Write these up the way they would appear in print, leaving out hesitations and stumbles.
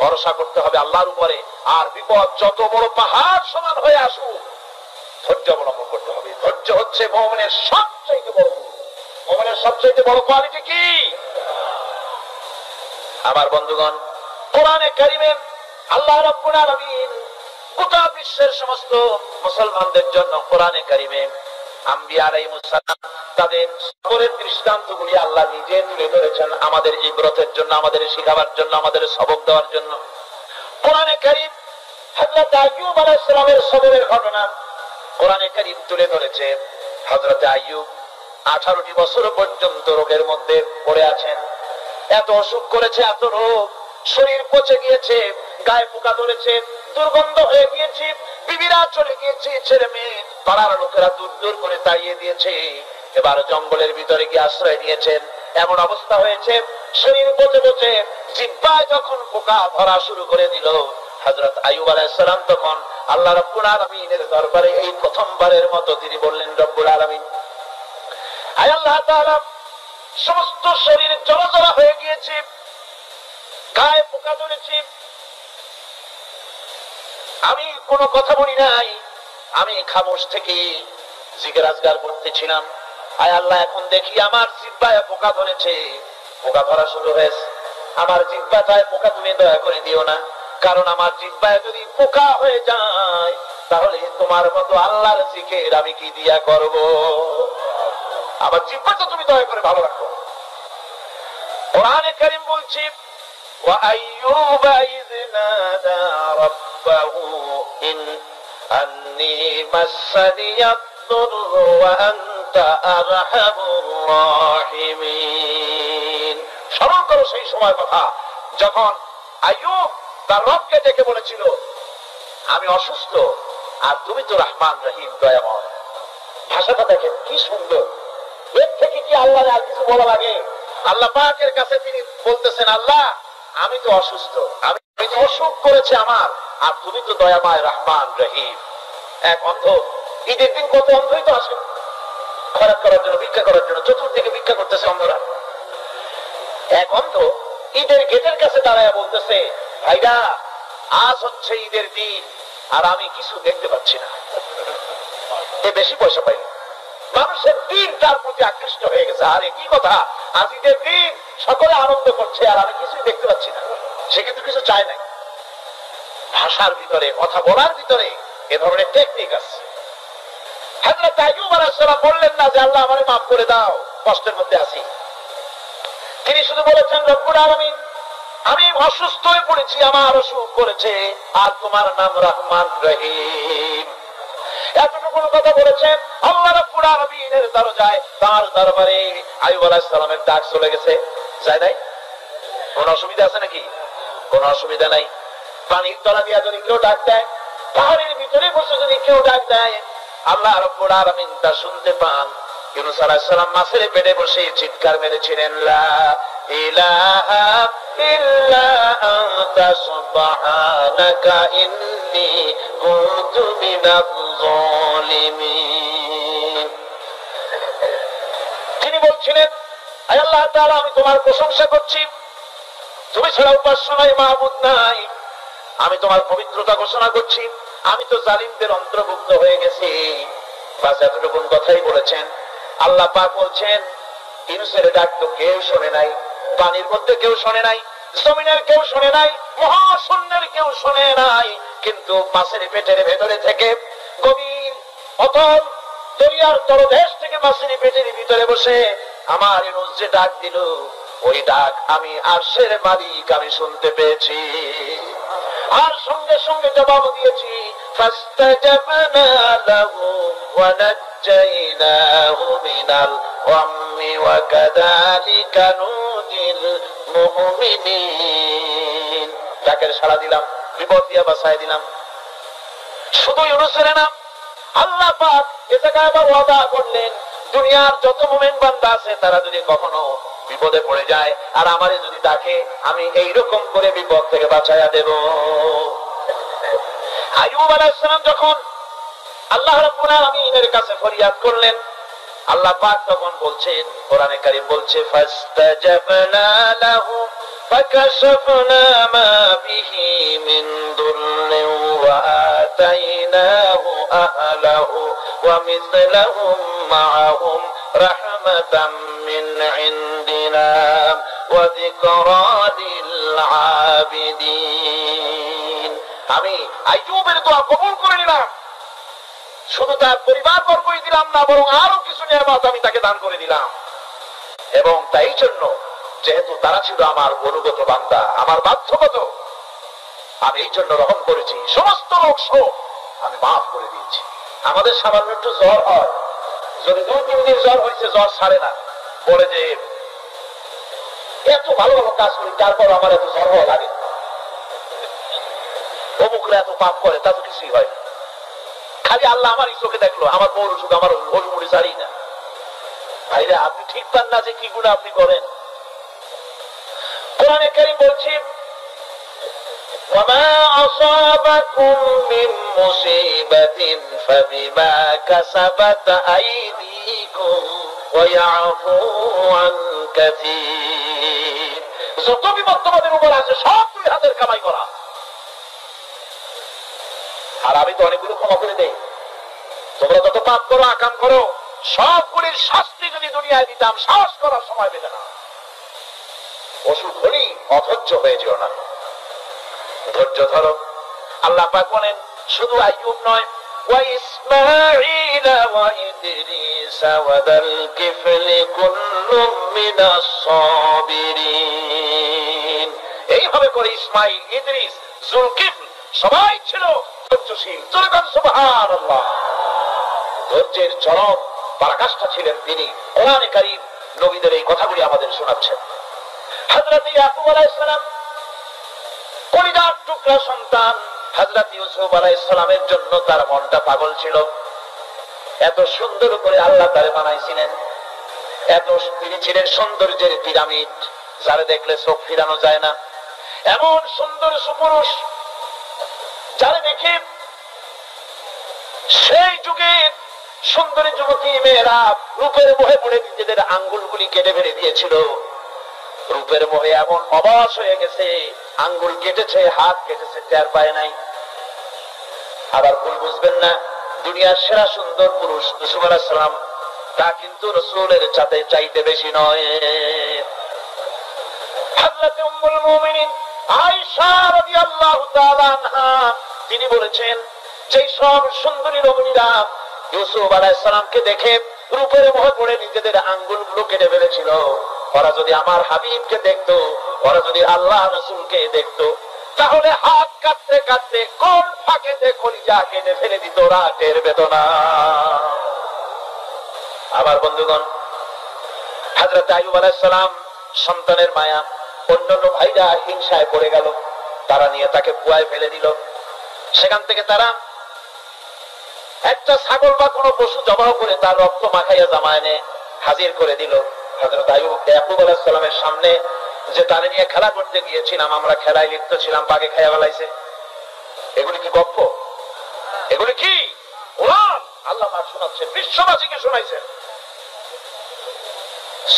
ভরসা করতে হবে আল্লাহর উপরে। আর বিপদ যত বড় পাহাড় সমান হয়ে আসুক, ধৈর্য অবলম্বন করতে হবে। ধৈর্য হচ্ছে মুমিনের সবচেয়ে বড় গুণ। মুমিনের সবচেয়ে বড় কোয়ালিটি কি? আমার বন্ধুগণ, কোরআনে কারিমে আল্লাহ রাব্বুল আলামিন গোটা বিশ্বের সমস্ত মুসলমানদের জন্য কোরআনে কারিমে আম্বিয়া আলাইহিস সালাম তাদের সবরের দৃষ্টান্তগুলি আল্লাহ নিজে তুলে ধরেছেন আমাদের ইবরতের জন্য, আমাদের শিখাবার জন্য, আমাদের সবক দেওয়ার জন্য। কোরআনে কারিম হযরত আইয়ুব আলাইহিস সালামের সবরের ঘটনা কোরআনে কারিম তুলে ধরেছে। হযরত আইয়ুব 18টি বছর পর্যন্ত রোগের মধ্যে পড়ে আছেন। এত অসুখ করেছে, এত রোগ, শরীর পচে গিয়েছে, গায়ে পোকা ধরেছে, দুর্গন্ধ হয়ে গিয়েছে, বিবিরা চলে গিয়েছে, ছেলে মেয়ে পাড়ার লোকেরা দূর দূর করে তাড়িয়ে দিয়েছে। এবার জঙ্গলের ভিতরে গিয়ে আশ্রয় নিয়েছেন। এমন অবস্থা হয়েছে, শরীর পচে পচে জিহ্বায় যখন পোকা ধরা শুরু করে দিল, হযরত আইয়ুব আলাইহিস সালাম তখন আল্লাহ রাব্বুল আলামিনের দরবারে এই প্রথমবারের মতো তিনি বললেন, রব্বুল আলামিন, আয় আল্লাহ তাআলা, সমস্ত শরীর জড়জড়া হয়ে গিয়েছে, গায়ে পোকা ধরেছে, আমি কোনো কথা বলি নাই, আমি খামোশ থেকে জিকির আজগার করতেছিলাম। আয় আল্লাহ, এখন দেখি আমার জিহ্বায় পোকা ধরেছে, পোকা ধরা শুরু হয়েছে। আমার জিহ্বাটায় পোকা তুমি দয়া করে দিও না, কারণ আমার জিহ্বায় যদি পোকা হয়ে যায় তাহলে তোমার মতো আল্লাহর জিকির আমি কি দিয়া করব? আমার জিহ্বাটা তুমি দয়া করে ভালো রাখো। কোরআনে কারীম বলছে, ওয়া আইয়ুবা ইয নাদা রাব্বাহু আন্নী মাসসানিয়াদ-দুররু ওয়া আনতা আরহামুর রাহিমিন। স্মরণ করো সেই সময় কথা যখন আইয়ুব তার রবকে ডেকে বলেছিল, আমি অসুস্থ আর তুমি তো রহমান রহিম, দয়াময়। ভাষাটা দেখেন কি সুন্দর। এর থেকে কি আল্লাহ আর কিছু বলা লাগে? আল্লাহ পাকের কাছে তিনি বলতেছেন, আল্লাহ আমি তো অসুস্থ, আমি তো অসুখ করেছে আমার, আর তুমি তো দয়াময় রহমান রহিম। এক অন্ধ, ঈদের দিন কত অন্ধই তো আসে খরচ করার জন্য, ভিক্ষা করার জন্য, চতুর্দিকে ভিক্ষা করতেছে অন্ধরা। এক অন্ধ ঈদের গেটের কাছে দাঁড়ায় বলতেছে, ভাইরা আজ হচ্ছে ঈদের দিন আর আমি কিছু দেখতে পাচ্ছি না। এ বেশি পয়সা পাই, মানুষের দিন তার প্রতি আকৃষ্ট হয়ে গেছে। আরে কি কথা, আজ ঈদের দিন, সকলে আনন্দ করছে আর আমি কিছুই দেখতে পাচ্ছি না। সে কিন্তু কিছু চায় নাই। ভাষার ভিতরে, কথা বলার ভিতরে এ ধরনের টেকনিক আছে। হযরত আইয়ুব আলাইহিস সালাম বললেন না যে আল্লাহ আমারে মাফ করে দাও, কষ্টের মধ্যে আছি। তিনি শুধু বলেছেন, রব্বুল আলামিন, আমি অসুস্থ হয়ে পড়েছি, আমার অসুখ করেছে, আর তোমার নাম রহমান রহিম। এতটুকু কথা বলেছেন। আল্লাহ রাব্বুল আলামিনের দরজায়, তার দরবারে আইয়ুব আলাইহিস সালামের ডাক চলে গেছে। যায় নাই? কোন অসুবিধা আছে নাকি? কোন অসুবিধা নাই। পানির তলা দিয়া যদি কেউ ডাক দেয়, পাহাড়ের ভিতরে বসে যদি কেউ ডাক দেয়, আল্লাহ রাব্বুল আলামিন তা শুনতে পান। ইউনূস আলাইহিস সালাম মাছের পেটে বসে চিৎকার মেরেছিলেন, লা ইলাহা ইল্লা আনতা সুবহানাকা ইন্নী কুনতু মিনাজ জালিমিন। তিনি বলছিলেন, আয় আল্লাহ তাআলা, আমি তোমার প্রশংসা করছি, তুমি ছাড়া উপাস্য নাই, মাবুদ নাই। আমি তোমার পবিত্রতা ঘোষণা করছি, আমি তো জালিমদের অন্তর্ভুক্ত হয়ে গেছি। বাস এতটুকু কথাই বলেছেন। আল্লাহ পাক বলছেন, ইউনূসের ডাক তো কেউ শোনে নাই, পানির মধ্যে কেউ শোনে নাই, জমিনের কেউ শোনে নাই, মহাশূন্যের কেউ শোনে নাই, কিন্তু মাছের পেটের ভেতরে থেকে, গভীর অতল দরিয়ার তলদেশ থেকে মাছের পেটের ভিতরে বসে আমার ইউনূস যে ডাক দিল, ওই ডাক আমি আরশের মালিক আমি শুনতে পেয়েছি, আর সঙ্গে সঙ্গে জবাব দিয়েছি। ফাস্তাজাবনা লাহু ওয়া নাজ্জাইনাহু মিনাল গাম্মি ওয়া কাযালিকা নুজিল মুমিনিন। ডাকের সাড়া দিলাম, বিপদ দিয়া বাঁচায় দিলাম। শুধু ইউনূসের না, আল্লাহ পাক এ জায়গায় আবার ওয়াদা করলেন, দুনিয়ার যত মুমিন বান্দা আছে তারা যদি কখনো বিপদে পড়ে যায় আর আমারে যদি ডাকে, আমি এইরকম করে বিপদ থেকে বাঁচাইয়া দেব। আইয়ুব আলাইহিস সালাম যখন আল্লাহ রাব্বুল আলামিনের কাছে ফরিয়াদ করলেন, আল্লাহ পাক তখন বলছেন, কোরআনে কারীম বলছে, ফাস্তাজাবনা লাহু فكشفنا ما به من ضر وآتيناه أهله ومثلهم معهم رحمة من عندنا وذكرى للعابدين আমি আইয়ুবের দোয়া কবুল করে নিলাম। শুধু তার পরিবার বর্গই দিলাম না, বরং আরো কিছু নিয়ামত আমি তাকে দান করে দিলাম। এবং তাই জন্য যেহেতু তারা ছিল আমার অনুগত বান্দা, আমার বাধ্যগত, আমি এই জন্য রহম করেছি, সমস্ত রোগ শোক আমি মাফ করে দিয়েছি। আমাদের সামান্য একটু জ্বর হয়, যদি 2-3 দিন জ্বর হয়েছে, জ্বর ছাড়ে না, বলে যে এত ভালো ভালো কাজ করি, তারপর আমার এত জ্বর হওয়া লাগে, অমুকরা এত পাপ করে, তা তো কিছুই হয় না। খালি আল্লাহ আমার চোখে দেখলো, আমার বড় সুখ, আমার হলুমুড়ি ছাড়ি না। ভাইরা, আপনি ঠিক পান না যে কি গুণ আপনি করেন। কোরআনে কারীম বলছে, وما أصابكم من مصيبة فبما كسبت أيديكم ويعفو عن كثير। যত বিপদ তোমাদের উপর আছে সব দুই হাতের কামাই করা। আর আমি তো অনেকগুলো ক্ষমা করে দেই। তোমরা যত পাপ করো, আকাম করো, সবগুলির শাস্তি যদি দুনিয়ায় দিতাম, সাহস করার সময় পেতে না। অসুখ হলেই অধৈর্য হয়ে যেও না, ধৈর্য ধরো। আল্লাহ পাক বলেন, শুধু আইয়ুব নয়, ওয়া ইসমাঈল ওয়া ইদরিস ওয়া দাল কিফলি কুল্লুম মিনাস সাবিরিন। এইভাবে করে ইসমাঈল, ইদরিস, যুলকিফল সবাই ছিল ধৈর্যশীল। জোরে সুবহানাল্লাহ। ধৈর্যের চরম পরাকাষ্ঠা ছিলেন তিনি। কোরআনে কারীম নবীদের এই কথাগুলি আমাদের শোনাচ্ছেন। হযরত ইয়াকুব আলাইহিস সালাম, কলিজার টুকরা সন্তান হযরত ইউসুফ আলাইহিস সালামের জন্য তার মনটা পাগল ছিল। এত সুন্দর করে আল্লাহ তারে বানাইছিলেন, এত তিনি ছিলেন সৌন্দর্যের পিরামিড, যারে দেখলে চোখ ফিরানো যায় না। এমন সুন্দর সুপুরুষ, যারে দেখে সেই যুগের সুন্দরী যুবতী মেয়েরা রূপের মোহে পড়ে নিজেদের আঙ্গুলগুলি কেটে ফেলে দিয়েছিল। রূপের মোহে এমন অবশ হয়ে গেছে, আঙ্গুল কেটেছে, হাত কেটেছে, টের পায় নাই। আবার ভুল বুঝবেন না, দুনিয়ার সেরা সুন্দর পুরুষ ইউসুফ আলাইহিস সালাম, তা কিন্তু রাসূলের চাইতে বেশি নয়। হযরত উম্মুল মুমিনিন আয়েশা রাদিয়াল্লাহু তাআলা আনহা তিনি বলেছেন, যেই সব সুন্দরী রমণীরা ইউসুফ আলাইহিস সালামকে দেখে রূপের মোহে পড়ে নিজেদের আঙ্গুলগুলো কেটে ফেলেছিল, ওরা যদি আমার হাবিবকে দেখতো, ওরা যদি আল্লাহ রাসূলকে দেখতো, তাহলে হাত কাটতে কাটতে কোন ফাঁকেতে কলিজা কেটে ফেলে দিত, ওরা টের পেত না। আমার বন্ধুগণ, হযরত আইয়ুব আলাইহিস সালাম সন্তানের মায়া, অন্যান্য ভাইরা হিংসায় পড়ে গেল, তারা নিয়ে তাকে কুয়ায় ফেলে দিল। সেখান থেকে তারা একটা ছাগল বা কোনো পশু জবাহ করে তার রক্ত মাখাইয়া জামায় এনে হাজির করে দিল। হযরত ইয়াকুব আলাইহিস সালামের সামনে যে তারে নিয়ে খেলা করতে গিয়েছিলাম, আমরা খেলায় লিপ্ত ছিলাম, বাঘে খাইয়া ফেলাইছে। এগুলি কি গপ্প? এগুলি কি কোরআন? আল্লাহ পাক শোনাচ্ছেন, বিশ্ববাসীকে শোনাইছেন।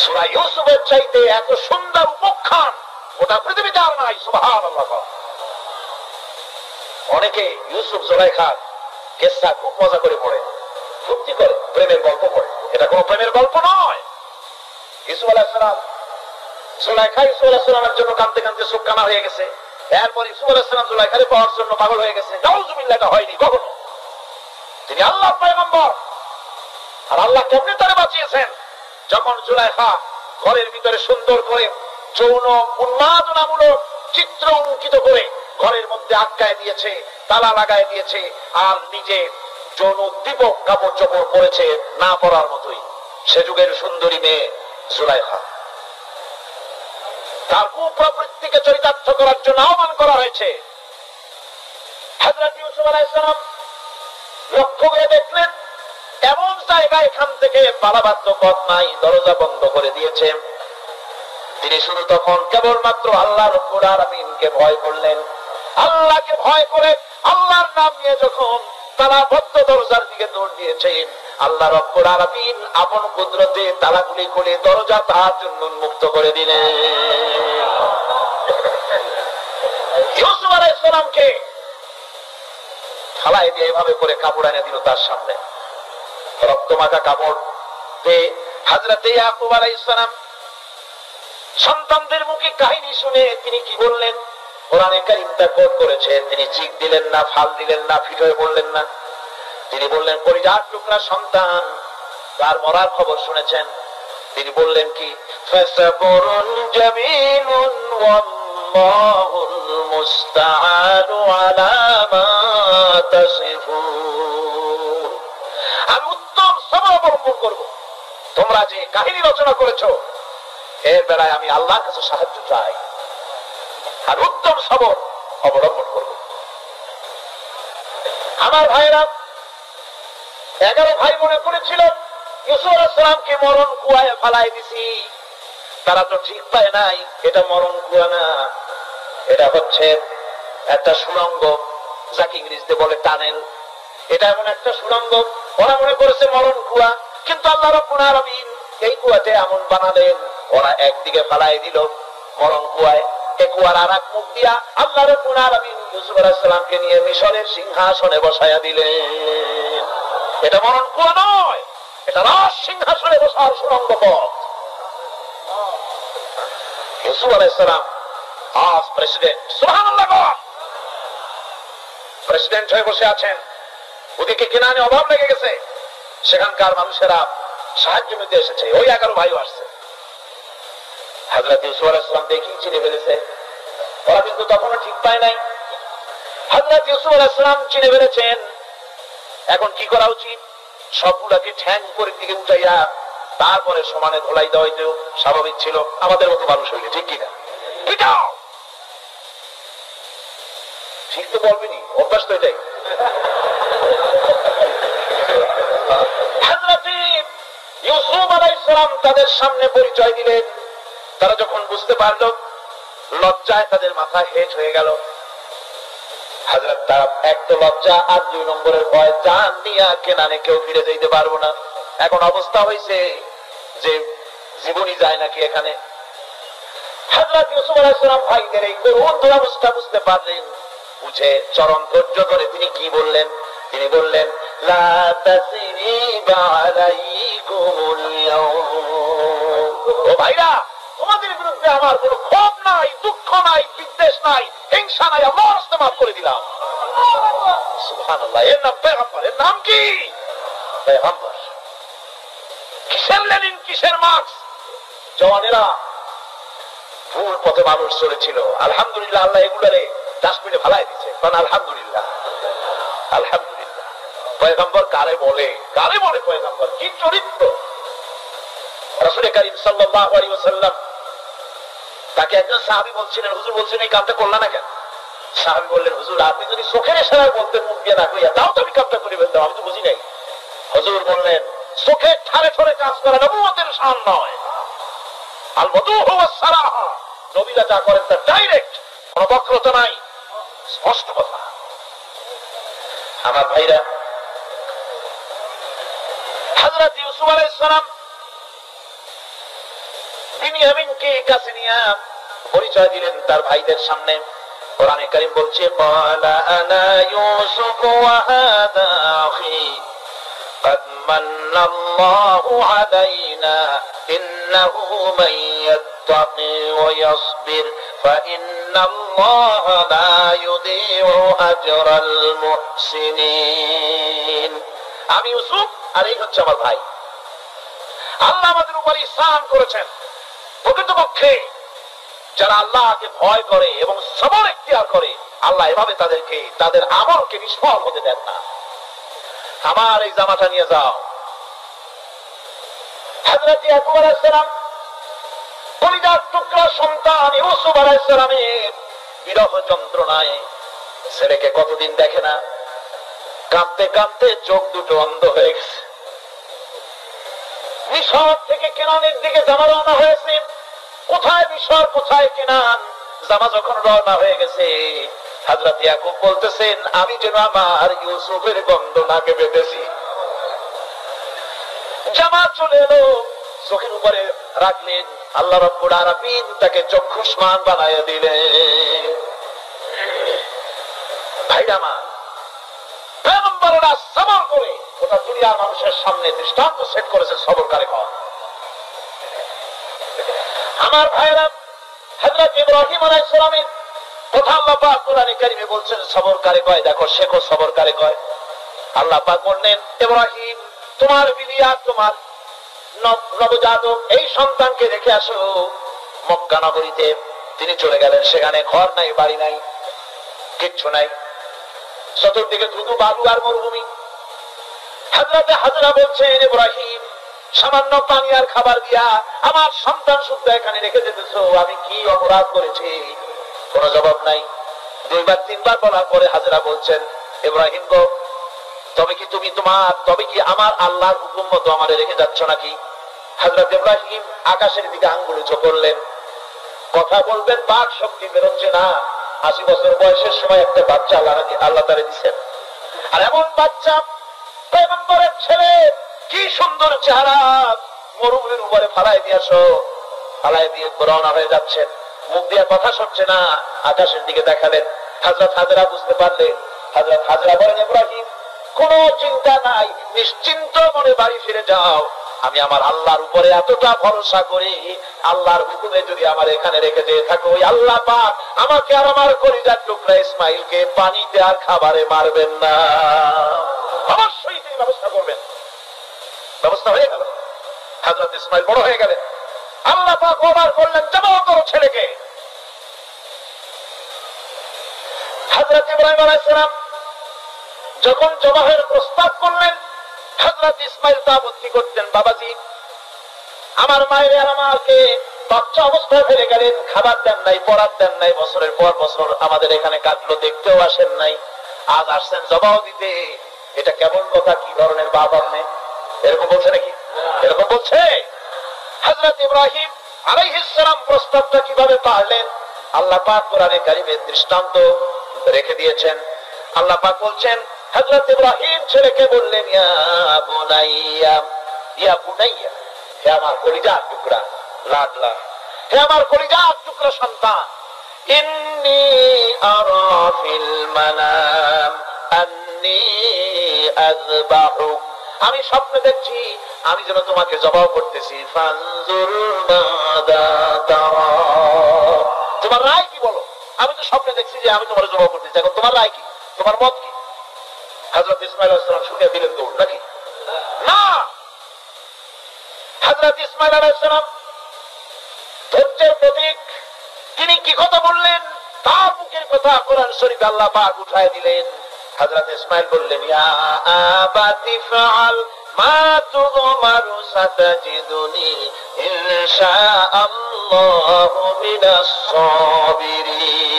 সূরা ইউসুফের চাইতে এত সুন্দর উপাখ্যান গোটা পৃথিবীতে আর নাই। সুবহানাল্লাহ। অনেকে ইউসুফ জুলাইখার কেসা খুব মজা করে পড়ে, ফুর্তি করে, প্রেমের গল্প পড়ে। এটা কোনো প্রেমের গল্প নয়। ইউসুফ আলাইহিস সালাম, জুলাইখা ইউসুফ আলাইহিস সালামের জন্য কাঁদতে কাঁদতে চোখ কানা হয়ে গেছে। এরপর ইউসুফ আলাইহিস সালাম জুলাইখারে পাওয়ার জন্য পাগল হয়ে গেছে। নাউজুবিল্লাহ, এটা হয়নি কখনো। তিনি আল্লাহর পয়গম্বর। আর আল্লাহ কেমনে তারে বাঁচিয়েছেন? যখন জুলাইখা ঘরের ভিতরে সুন্দর করে যৌন উন্মাদনামূলক চিত্র অঙ্কিত করে ঘরের মধ্যে আটকায় দিয়েছে, তালা লাগায় দিয়েছে, আর নিজে যৌন উদ্দীপক কাপড় চোপড় পরেছে না পরার মতোই। সে যুগের সুন্দরী মেয়ে জুলাইখা, তার কুপ্রবৃত্তিকে চরিতার্থ করার জন্য আহ্বান করা হয়েছে। হযরত ইউসুফ আলাইহিস সালাম লক্ষ্য করে দেখলেন এমন জায়গায় এখান থেকে পালাবার পথ নাই, দরজা বন্ধ করে দিয়েছে। তিনি শুধু তখন কেবলমাত্র আল্লাহ রাব্বুল আলামিনকে ভয় করলেন। আল্লাহকে ভয় করে আল্লাহর নাম নিয়ে যখন তালাবদ্ধ দরজার দিকে দৌড় দিয়েছেন, আল্লাহ রাব্বুল আলামিন আপন কুদরতে তালাগুলি খুলে দরজা তার জন্য উন্মুক্ত করে দিলেন। ইউসুফ আলাইহিস সালামকে ফালাই দিয়ে এভাবে করে কাপড় এনে দিল তার সামনে, রক্তমাখা কাপড়। হযরত ইয়াকুব আলাইহিস সালাম সন্তানদের মুখে কাহিনী শুনে তিনি কি বললেন? কোরআনে কারীমটা কোট করেছেন, তিনি চিক দিলেন না, ফাল দিলেন না, ফিট হয়ে পড়লেন না। তিনি বললেন, কলিজার টুকরা সন্তান তার মরার খবর শুনেছেন। তিনি বললেন কি? ফাসাবরুন জামিলুন ওয়াল্লাহুল মুস্তাআনু আলা মা তাসিফুন। আমি উত্তম সবর অবলম্বন করব। তোমরা যে কাহিনী রচনা করেছো এর বেলায় আমি আল্লাহর কাছে সাহায্য চাই, আর উত্তম সবর অবলম্বন করব। আমার ভাইরা 11 ভাই মনে করেছিল ইউসুফ আলাইহিস সালামকে মরণ কুয়ায় ফালাই দিছি। তারা তো ঠিক পায় নাই এটা মরণ কুয়া না, এটা হচ্ছে একটা সুড়ঙ্গ, যাকে ইংরেজিতে বলে টানেল। এটা এমন একটা সুড়ঙ্গ, ওরা মনে করেছে মরণ কুয়া। কিন্তু আল্লাহ রাব্বুল আলামিন এই কুয়াতে এমন বানালেন, ওরা একদিকে ফালাই দিল মরণ কুয়ায়, এই কুয়ার আর এক মুখ দিয়া আল্লাহ রাব্বুল আলামিন ইউসুফ আলাইহিস সালামকে নিয়ে মিশরের সিংহাসনে বসায়া দিলেন। এটা মরণ কুয়া নয়, এটা রাজ সিংহাসনে বসার সুড়ঙ্গ পথ। ইউসুফ আলাইহিস সালাম আজ প্রেসিডেন্ট, সুবহানাল্লাহ, প্রেসিডেন্ট হয়ে বসে আছেন। ওদিকে কেনানে অভাব লেগে গেছে, সেখানকার মানুষেরা সাহায্য নিতে এসেছে। ওই 11 ভাইও আসছে। হযরত ইউসুফ আলাইহিস সালাম দেখেই চিনে ফেলেছে, ওরা কিন্তু তখনও ঠিক পায় নাই। হযরত ইউসুফ আলাইহিস সালাম চিনে ফেলেছেন। এখন কি করা উচিত? সবগুলাকে ঠ্যাং উপরের দিকে উঠাইয়া তারপরে সমানে ধোলাই দেওয়াই তো স্বাভাবিক ছিল, আমাদের মতো মানুষ হইলে, ঠিক কিনা? ঠিক তো বলবেনি, অভ্যাস তো এটাই। হযরত ইউসুফ আলাইহিস সালাম তাদের সামনে পরিচয় দিলেন। তারা যখন বুঝতে পারল, লজ্জায় তাদের মাথা হেট হয়ে গেল। হযরত তারা এক তো লজ্জা, আর 2 নম্বরের ভয়, জান নিয়া কেনানে কেউ ফিরে যেতে পারবো না। এখন অবস্থা হয়েছে যে জীবনই যায় নাকি এখানে। হযরত ইউসুফ আলাইহিস সালাম ভাইদের এই করুণ দুরবস্থা বুঝতে পারলেন। বুঝে চরম ধৈর্য ধরে তিনি কি বললেন? তিনি বললেন, লা তাসরিবা আলাইকুমুল ইয়াওম। ও ভাইরা, তোমাদের বিরুদ্ধে আমার কোনো ক্ষোভ নাই, দুঃখ নাই, বিদ্বেষ নাই, হিংসা নাই, আল্লাহর রাস্তায় মাফ করে দিলাম। সুবহানাল্লাহ। এর নাম পয়গম্বর। এর নাম কি? পয়গম্বর। কিসের লেনিন, কিসের মার্কস? জওয়ানেরা, ভুল পথে মানুষ চলেছিল। আলহামদুলিল্লাহ, আল্লাহ এগুলারে ডাস্টবিনে ফেলাই দিচ্ছে। কারণ আলহামদুলিল্লাহ, আলহামদুলিল্লাহ। পয়গম্বর কারে বলে? কারে বলে পয়গম্বর? কি চরিত্র! রাসূল করিম সাল্লাল্লাহু আলাইহি ওয়াসাল্লাম তাকে একজন সাহাবী বলছিলেন, হুজুর বলছেন এই কামটা করলা না কেন? সাহাবী বললেন, হুজুর আপনি যদি চোখের ইশারায় বলতেন মুখ দিয়ে না কইয়া, তাও তো আমি কামটা করে ফেলতাম, আমি তো বুঝি নাই। হুজুর বললেন, চোখের ঠারে ঠারে কাজ করা নবুয়তের শান নয়। আল ওয়াদুহু ওয়াস সারাহা, নবীরা যা করেন তা ডাইরেক্ট, কোনো বক্রতা নাই, স্পষ্ট কথা। আমার ভাইরা, হযরত ইউসুফ আলাইহিস সালাম বিনিয়ামিনকে কাছে নিয়ে পরিচয় দিলেন তার ভাইদের সামনে। কোরআনে কারীম বলছে, ক্বালা আনা ইউসুফ ওয়া হাদা আখি قد من الله علينا إنه من يتقي ويصبر فإن الله لا يضيع أجر المحسنين। আমি ইউসুফ আর এই হচ্ছে আমার ভাই। আল্লাহ আমাদের উপর ইহসান করেছেন। প্রকৃতপক্ষে যারা আল্লাহকে ভয় করে এবং সবর ইখতিয়ার করে, আল্লাহ এভাবে তাদেরকে, তাদের আমলকে নিষ্ফল হতে দেন না। আমার এই জামাটা নিয়ে যাও। হযরত ইয়াকুব আলাইহিস সালাম কলিজার টুকরা সন্তান ইউসুফ আলাইহিস সালামের বিরহ যন্ত্রণায় ছেলেকে কতদিন দেখে না, কাঁদতে কাঁদতে চোখ দুটো অন্ধ হয়ে গেছে। মিশর থেকে কেনানের দিকে জামা রওনা হয়েছে। কোথায় মিশর, কোথায় কেনান? জামা যখন রওনা হয়ে গেছে, হযরত ইয়াকুব বলতেছেন, আমি যেন আমার ইউসুফের গন্ধ নাকে পেতেছি। জামা চলে এলো, চোখের উপরে রাখলেন, আল্লাহ রাব্বুল আলামিন তাকে চক্ষুষ্মান বানাইয়া দিলেন। ভাইরা আমার, পয়গম্বররা সবর করে গোটা দুনিয়ার মানুষের সামনে দৃষ্টান্ত সেট করেছে সবরকারী হওয়া। আমার ভাইরা, হযরত ইব্রাহিম আলাইহিস সালামের কথা আল্লাহ পাক কোরআনে কারীমে বলছেন সবরকারী কয়, দেখো শেখো সবরকারী কয়। আল্লাহ পাক বললেন, ইব্রাহিম তোমার বিবি আর তোমার নবজাতক এই সন্তানকে রেখে আসো মক্কা নগরীতে। তিনি চলে গেলেন, সেখানে ঘর নাই, বাড়ি নাই, কিচ্ছু নাই, চতুর্দিকে শুধু বালু আর মরুভূমি। হযরত হাজরা বলছেন, ইব্রাহিম সামান্য পানি আর খাবার দিয়া আমার সন্তান শুদ্ধ এখানে রেখে যেতেছো, আমি কি অপরাধ করেছি? কোন জবাব নাই। দুইবার তিনবার বলার পরে হাজরা বলছেন, ইব্রাহিম গো, তবে কি আমার আল্লাহর হুকুম মতো আমারে রেখে যাচ্ছ নাকি? হযরত ইব্রাহিম আকাশের দিকে আঙ্গুল উঁচু করলেন। কথা বলবেন, বাক শক্তি বেরোচ্ছে না। 80 বছর বয়সের সময় একটা বাচ্চা আল্লাহ তারে দিচ্ছেন, আর এমন বাচ্চা পয়গম্বরের ছেলে, কি সুন্দর চেহারা, মরুভূমির উপরে ফালাই দিয়েছো, ফালাই দিয়ে রওনা হয়ে যাচ্ছেন, মুখ দিয়ে কথা শুনছে না, আকাশের দিকে দেখালেন। হযরত হাজরা বুঝতে পারলেন। হযরত হাজরা বলেন, ইব্রাহিম কোনো চিন্তা নাই, নিশ্চিন্ত মনে বাড়ি ফিরে যাও। আমি আমার আল্লাহর উপরে এতটা ভরসা করি, আল্লাহর হুকুমে যদি আমার এখানে রেখে দিয়ে থাকো, ওই আল্লাহ পাক আমাকে আর আমার কলিজার টুকরা ইসমাইলকে পানিতে আর খাবারে মারবেন না, অবশ্যই তিনি ব্যবস্থা করবেন। ব্যবস্থা হয়ে গেল। হযরত ইসমাইল বড় হয়ে গেলেন। আল্লাহ পাক ওমর করলেন, জবাহ করো ছেলেকে। হযরত ইব্রাহিম আলাইহিস সালাম যখন জবাহের প্রস্তাব করলেন, হযরত ইসমাইল তা আপত্তি করতেন, বাবাজি আমার মায়ের আর আমাকে বাচ্চা অবস্থায় ফেলে গেলেন, খাবার দেন নাই, পড়ার দেন নাই, বছরের পর বছর আমাদের এখানে কাটলো, দেখতেও আসেন নাই, আজ আসছেন জবাহ দিতে, এটা কেমন কথা? কি ধরনের বাপ আপনি? এরকম বলছে নাকি? এরকম বলছে? হযরত ইব্রাহিম আলাইহিস সালাম প্রস্তাবটা কিভাবে পারলেন? আল্লাহ পাক কোরআনে কারীমে দৃষ্টান্ত রেখে দিয়েছেন। আল্লাহ পাক বলছেন, হযরত ইব্রাহিম ছেলেকে বললেন, ইয়া বুনাইয়া, ইয়া বুনাইয়া, হে আমার কলিজার টুকরা, লাডলা, হে আমার কলিজার টুকরা সন্তান, ইন্নী আরা ফিল মানাম আন্নী আযবাহুক, আমি স্বপ্নে দেখছি আমি যেন তোমাকে জবাহ করতেছি, ফানজুর মাযা তারা, তোমার রায় কি বলো? আমি তো স্বপ্নে দেখছি যে আমি তোমার জবাহ করতেছি, এখন তোমার রায় কি, তোমার মত কি? হযরত ইসমাঈল আলাইহিস সালাম শুনে দিলেন দৌড়, নাকি না? হযরত ইসমাঈল আলাইহিস সালাম ধৈর্যের প্রতীক, তিনি কি কথা বললেন? তার মুখের কথা কোরআন শরীফে আল্লাহ পাক উঠায় দিলেন। হযরত ইসমাঈল বললেন, ইয়া আবাতি ফাআল মা তুমারু সাতাজিদুনি ইনশাআল্লাহু মিনাস সাবিরিন,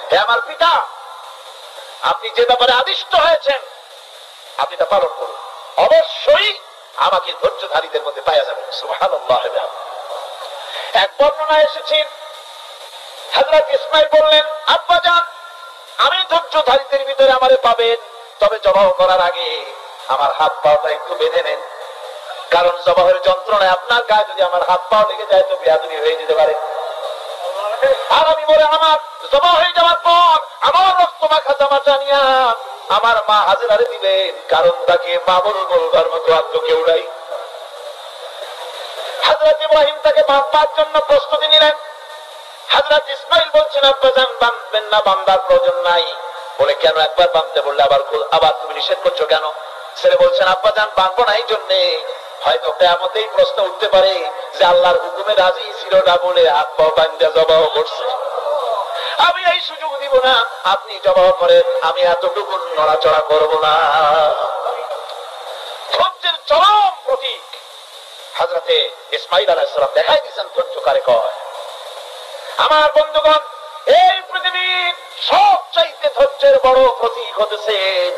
হে আমার পিতা, আপনি যে ব্যাপারে আদিষ্ট হয়েছেন আপনি তা পালন করুন, অবশ্যই আমাকে ধৈর্যধারীদের মধ্যে পাওয়া যাবে। সুবহানাল্লাহ। এক বর্ণনায় এসেছে, হযরত ইসমাঈল বললেন, আব্বাজান আমি ধৈর্যধারীদের ভিতরে আমারে পাবেন, তবে জবাহ করার আগে আমার হাত পাটা একটু বেঁধে নেন, কারণ জবাহের যন্ত্রণায় আপনার গায়ে যদি আমার হাত পা লেগে যায় তো বেয়াদবি হয়ে যেতে পারে। আর আমি বলে আমার জবাহ হয়ে যাওয়ার পর আমার রক্ত মাখা জামা টানিয়া আমার মা হাজরারে দিবেন, কারণ তাকে মা বলবার মতো আর তো কেউ নাই। হযরত ইব্রাহিম তাকে বাঁধবার জন্য প্রস্তুতি নিলেন। হযরত ইসমাঈল বলছেন, আব্বাজান বাঁধবেন না, বাঁধার প্রয়োজন নাই। বলে কেন? একবার বাঁধতে বললে আবার তুমি নিষেধ করছো কেন? ছেলে বলছেন, আব্বাজান বাঁধবো না এই জন্যে, হয়তো কিয়ামতেই প্রশ্ন উঠতে পারে যে আল্লাহর হুকুমে রাজি ছিল না বলে হাত পা বাঁধা জবাহ করছে, আমি এই সুযোগ দিব না, আপনি জবাহ করেন, আমি এতটুকু নড়াচড়া করবো না। ধৈর্যের চরম প্রতীক হযরতে ইসমাঈল আলাইহিস সালাম দেখাই দিয়েছেন ধৈর্য কারে কয়। আমার বন্ধুগণ, এই পৃথিবীর সবচাইতে ধৈর্যের বড় প্রতীক হতেছেন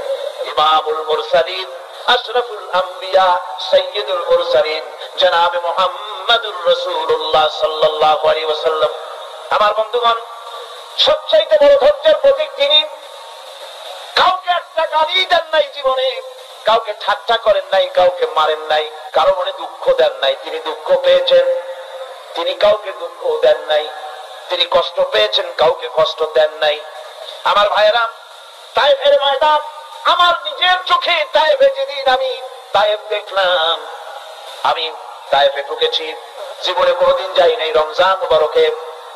ইমামুল মুরসালিন, আশরাফুল আম্বিয়া, সাইয়্যিদুল মুরসালিন, জনাবে মুহাম্মদুর রাসূলুল্লাহ সাল্লাল্লাহু আলাইহি ওয়াসাল্লাম। আমার বন্ধুগণ, সবচাইতে বড় ধৈর্যের প্রতীক তিনি। কাউকে একটা গালি দেন নাই জীবনে, কাউকে ঠাট্টা করেন নাই, কাউকে মারেন নাই, কারো মনে দুঃখ দেন নাই, তিনি দুঃখ পেয়েছেন, তিনি কাউকে দুঃখ দেন নাই, তিনি কষ্ট পেয়েছেন, কাউকে কষ্ট দেন নাই। আমার ভাইয়েরা, তায়েফের ময়দান, আমার নিজের চোখে তায়েফে যেদিন আমি তায়েফ দেখলাম, আমি তায়েফে ঢুকেছি, জীবনে কোনোদিন যাই নাই, রমজান মুবারকে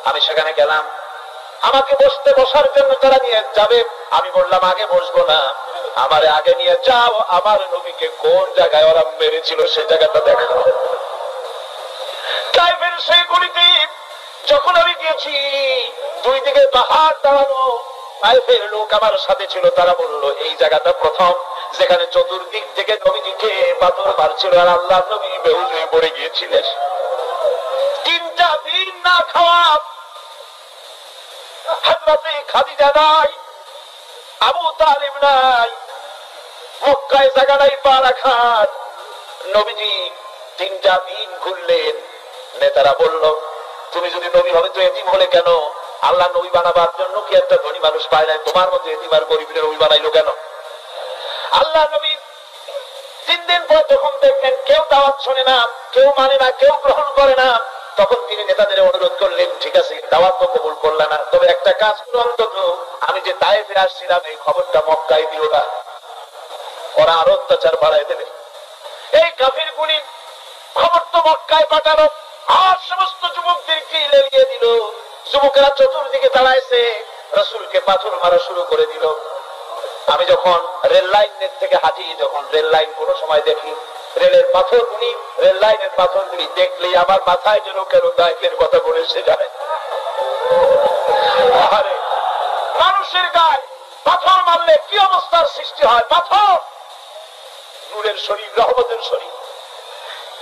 আমি সেখানে গেলাম। আমাকে বসার জন্য তারা নিয়ে যাবে, আমি বললাম আগে বসবো না, আমারে আগে নিয়ে যাও, আমার নবীকে কোন জায়গায় ওরা মেরেছিল সে জায়গাটা দেখাও। তায়েফের সেই গলিতে যখন আমি গিয়েছি, দুই দিকে পাহাড় দাঁড়ানো, তায়েফের লোক আমার সাথে ছিল, তারা বলল এই জায়গাটা প্রথম যেখানে চতুর্দিক থেকে নবীজিকে পাথর মারছিল আর আল্লাহ নবী বেহুশ হয়ে পড়ে গিয়েছিলেন। 3টা দিন না খাওয়া, হযরতে খাদিজা নাই, আবু তালিব নাই, মক্কায় জায়গা নাই পা রাখার। নবীজি 3টা দিন ঘুরলেন। নেতারা বলল তুমি যদি নবী হবে তো এতিম হলে কেন? আল্লাহ নবী বানাবার জন্য কি একটা ধনী মানুষ পায় নাই? তোমার মতো এতিম আর গরিবের নবী বানাইলো কেন? আল্লাহ নবী 3 দিন পর যখন দেখলেন কেউ দাওয়াত শোনে না, কেউ মানে না, কেউ গ্রহণ করে না, তখন তিনি নেতাদের অনুরোধ করলেন ঠিক আছে দাওয়াত তো কবুল করলে না, তবে একটা কাজ করো, অন্তত আমি যে তায়েফে আসছিলাম এই খবরটা মক্কায় দিও না, ওরা আরো অত্যাচার বাড়াই দেবে। এই কাফির গুলি খবর তো মক্কায় পাঠালো, আর সমস্ত যুবকদেরকে লেলিয়ে দিল। যুবকেরা চতুর্দিকে দাঁড়াইছে, রাসূলকে পাথর মারা শুরু করে দিল। আমি যখন রেল লাইনের থেকে হাঁটি, যখন রেল লাইন কোনো সময় দেখি, রেলের পাথরগুলি, রেল লাইনের পাথরগুলি দেখলেই আমার মাথায় যেন কেন তায়েফের কথা বলে এসে যায়। আরে মানুষের গায়ে পাথর মারলে কি অবস্থার সৃষ্টি হয়? পাথর নূরের শরীর, রহমতের শরীর,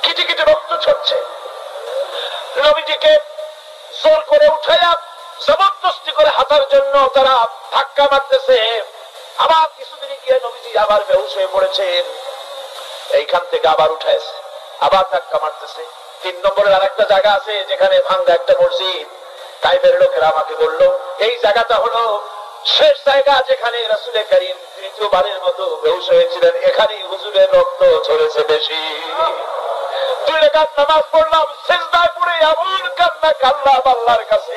কিটে কিটে রক্ত ছড়ছে। নবীজিকে জোর করে উঠাইয়া জবরদস্তি করে হাঁটার জন্য তারা ধাক্কা মারতেছে। আবার কিছুদিন গিয়ে নবীজি আবার বেহুশ হয়ে পড়েছেন, এইখান থেকে আবার উঠাইছে, আবার ধাক্কা মারতেছে। 3 নম্বরের আরেকটা জায়গা আছে যেখানে ভাঙ্গা একটা মসজিদ। তাইফের লোকেরা আমাকে বলল এই জায়গাটা হলো শেষ জায়গা যেখানে রাসূল করিম 3য়বারের মতো বেহুশ হয়েছিলেন, এখানেই হুজুরের রক্ত ঝরেছে বেশি। 2 রাকাত নামাজ পড়লাম, সিজদায় পড়ে এমন কান্না কাঁদলাম আল্লাহর কাছে।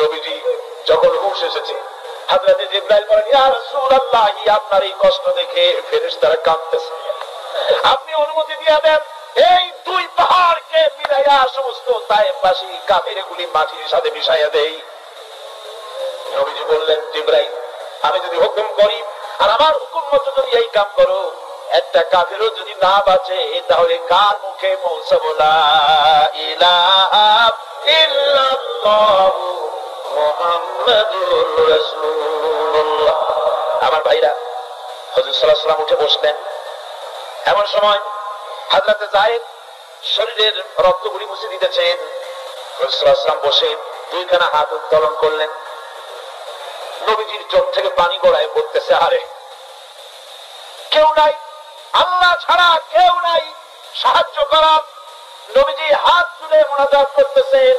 নবীজি যখন হুঁশ এসেছে, হযরতে জিবরাইল বলেন ইয়া রাসূলুল্লাহ, আপনার এই কষ্ট দেখে ফেরেশতারা কাঁদতেছে, আপনি অনুমতি দিয়ে দেন এই 2 পাহাড়কে মিলাইয়া সমস্ত তায়েফবাসী কাফেরগুলি মাটির সাথে মিশাইয়া দেই। নবীজি বললেন জিবরাইল, আমি যদি হুকুম করি আর আমার হুকুম মতো যদি এই কাম করো, একটা কাফেরও যদি না বাঁচে তাহলে কার মুখে পৌঁছাবো লা ইলাহা ইল্লাল্লাহু মুহাম্মাদুর রাসূলুল্লাহ। আমার ভাইরা, হুজুর সাল্লাল্লাহু আলাইহি ওয়াসাল্লাম উঠে বসলেন। এমন সময় হযরতে যায়েদ শরীরের রক্তগুলি মুছে দিতেছেন। হুজুর সাল্লাল্লাহু আলাইহি ওয়াসাল্লাম বসে 2খানা হাত উত্তোলন করলেন। নবীজির চোখ থেকে পানি গড়ায় পড়তেছে। আরে কেউ নাই, আল্লাহ ছাড়া কেউ নাই সাহায্য করার। নবীজি হাত তুলে মুনাজাত করতেছেন,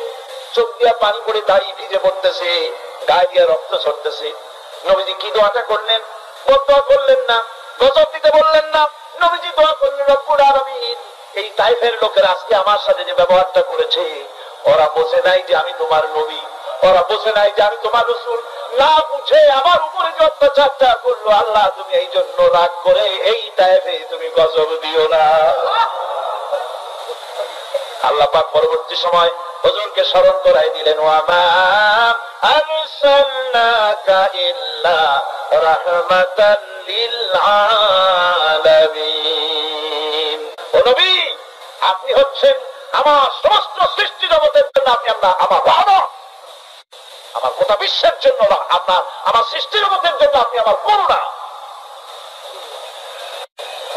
চোখ দিয়া পানি পড়ে দাড়ি ভিজে পড়তেছে, গায়ে দিয়ে রক্ত ঝরতেছে। নবীজি কি দোয়াটা করলেন? বদদোয়া করলেন না, গজব দিতে বললেন না, নবীজি দোয়া করলেন রব্বুল আলামিন, এই তায়েফের লোকেরা আজকে আমার সাথে যে ব্যবহারটা করেছে, ওরা বোঝে নাই যে আমি তোমার নবী, ওরা বোঝে নাই যে আমি তোমার রাসূল, না বুঝে আমার উপরে যে অত্যাচারটা করলো, আল্লাহ তুমি এই জন্য রাগ করে এই তায়েফে তুমি গজব দিও না। আল্লাহ পাক পরবর্তী সময় হুজুরকে স্মরণ করাই দিলেন, ওয়া মা আরসালনাকা ইল্লা রাহমাতাল লিল আলামিন। ও নবী, আপনি হচ্ছেন আমার সমস্ত সৃষ্টি জগতের জন্য, আপনি আমার রহমত, আমার গোটা বিশ্বের জন্য আপনার, আমার সৃষ্টি জগতের জন্য আপনি আমার করুণা।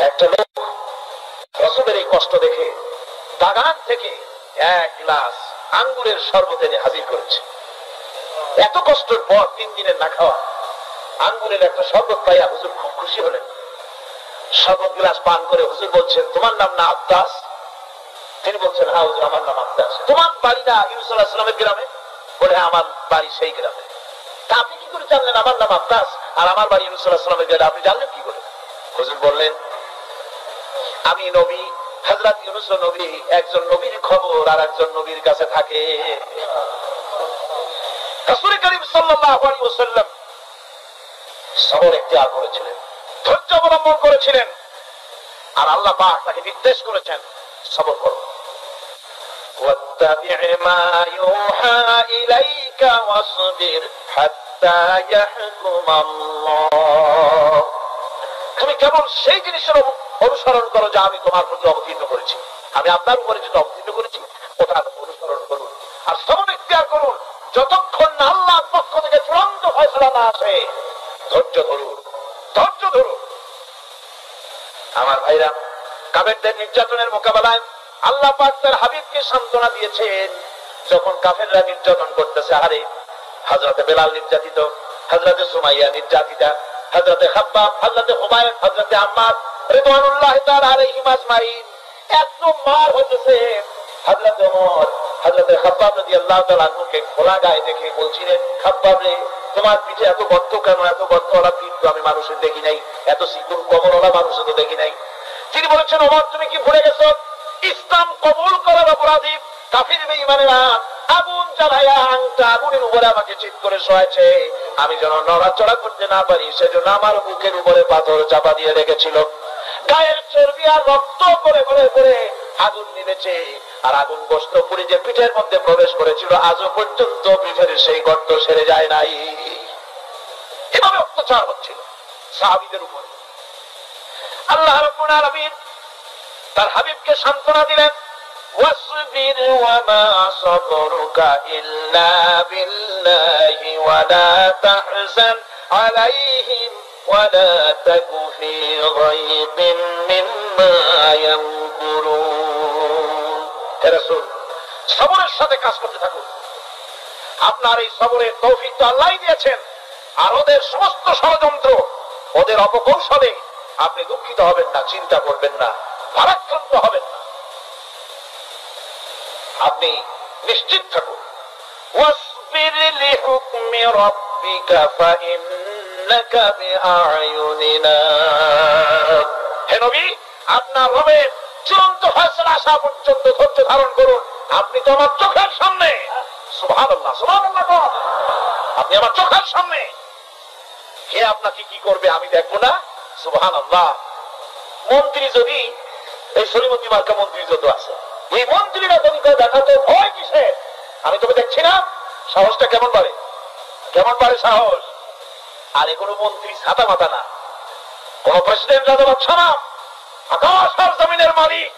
একটা লোক রাসূলের এই কষ্ট দেখে বাগান থেকে 1 গ্লাস আঙ্গুরের শরবত এনে হাজির করেছে। এত কষ্টের পর 3 দিনের না খাওয়া আঙ্গুরের একটা শরবত পাইয়া হুজুর খুব খুশি হলেন। শরবত গ্লাস পান করে হুজুর বলছেন, তোমার নাম না আব্বাস? তিনি বলছেন, হ্যাঁ হুজুর আমার নাম আব্বাস। তোমার বাড়ি না ইউনূস আলাইহিস সালামের গ্রামে? বলে হ্যাঁ আমার বাড়ি সেই গ্রামে। তা আপনি কি করে জানলেন আমার নাম আব্বাস আর আমার বাড়ি ইউনূস আলাইহিস সালামের গ্রামে? আপনি জানলেন কি করে? হুজুর বললেন, আমি নবী, হযরত ইউনূস নবী, একজন নবীর খবর আর একজন নবীর কাছে থাকে। রাসূল করিম সাল্লাল্লাহু আলাইহি ওয়াসাল্লাম সবর ইখতিয়ার করেছিলেন, ধৈর্য অবলম্বন করেছিলেন, আর আল্লাহ পাক তাকে নির্দেশ করেছেন সবর করো। واتبع ما يوحى إليك واصبر حتى يحكم الله। তুমি কেবল সেই জিনিসের অনুসরণ করো যা আমি তোমার প্রতি অবতীর্ণ করেছি, আমি আপনার উপরে যেটা অবতীর্ণ করেছি ওটা অনুসরণ করুন, আর সবর ইখতিয়ার করুন যতক্ষণ না আল্লাহর পক্ষ থেকে চূড়ান্ত ফয়সালা না আসে। ধৈর্য ধরুন, ধৈর্য ধরুন। আমার ভাইরা, কাফেরদের নির্যাতনের মোকাবেলায় আল্লাহ পাক তার হাবিবকে সান্ত্বনা দিয়েছেন। যখন কাফেররা নির্যাতন করতেছে, আরে হযরতে বেলাল নির্যাতিত, হযরতে সুমাইয়া নির্যাতিতা, হযরতে খাব্বাব, হযরতে হুমায়ুন, হযরতে আম্মার রিদওয়ানুল্লাহি তাআলা আলাইহিম আজমাইন এত মার হইতেছে। হযরতে ওমর হযরতে খাব্বাব রাদিয়াল্লাহু তাআলা আনহুকে খোলা গায়ে দেখে বলছিলেন, খাব্বাব রে, তোমার পিঠে এত গর্ত কেন? এত গর্তওয়ালা পিঠ তো আমি মানুষের দেখি নাই, এত চিকন কোমরওয়ালা মানুষের তো দেখি নাই। তিনি বলেছেন, ওমর তুমি কি ভুলে গেছো ইসলাম কবুল করার অপরাধী কাফির বেঈমানেরা আগুন জ্বালায়া আংটা আগুনের উপরে আমাকে চিৎ করে শোয়াছে, আমি যেন নড়াচড়া করতে না পারি সেজন্য আমার বুকের উপরে পাথর চাপা দিয়ে রেখেছিল। গায়ের চর্বি আর রক্ত করে করে করে আগুন নিভেছে, আর আগুন গোশত পুড়ে যে পিঠের মধ্যে প্রবেশ করেছিল আজও পর্যন্ত পিঠের সেই গর্ত সেরে যায় নাই। এভাবে অত্যাচার হচ্ছিল সাহাবীদের উপরে। আল্লাহ রাব্বুল আলামিন তার হাবিবকে সান্ত্বনা দিলেন, ওয়াসবির ওয়ামা সাবরুকা ইল্লা বিল্লাহি ওয়ালা তাহজান আলাইহিম ওয়ালা তাকু ফি গায়তিন মিম্মা ইয়ামকুরুন। হে রাসূল, সবরের সাথে কাজ করতে থাকুন। আপনার এই সবরের তৌফিক তো আল্লাহই দিয়েছেন, আর ওদের সমস্ত ষড়যন্ত্র, ওদের অপকৌশলে আপনি দুঃখিত হবেন না, চিন্তা করবেন না, ভারাক্রান্ত হবেন না, আপনি নিশ্চিত থাকুন। ওয়াসবির লিহুকমি রাব্বিকা ফাইন্নাকা বিআয়ুনিনা। হে নবী, আপনার রবের চূড়ান্ত ফয়সালা আসা পর্যন্ত ধৈর্য ধারণ করুন। আপনি তো আমার চোখের সামনে। সুবহানাল্লাহ, সুবহানাল্লাহ। আপনি আমার চোখের সামনে, কে আপনাকে কি করবে আমি দেখবো না? সুবহানাল্লাহ। মন্ত্রী যদি, এই সলিমতি মার্কা মন্ত্রী যত আছে, এই মন্ত্রীরা যদি দেখাতো ভয় কিসে, আমি তোকে দেখছি না, সাহসটা কেমন বাড়ে, কেমন বাড়ে সাহস। আর এগুলো মন্ত্রী ছাতা মাথা না, কোন প্রেসিডেন্ট রাজা বাদশা না, আকাশ আর জমিনের মালিক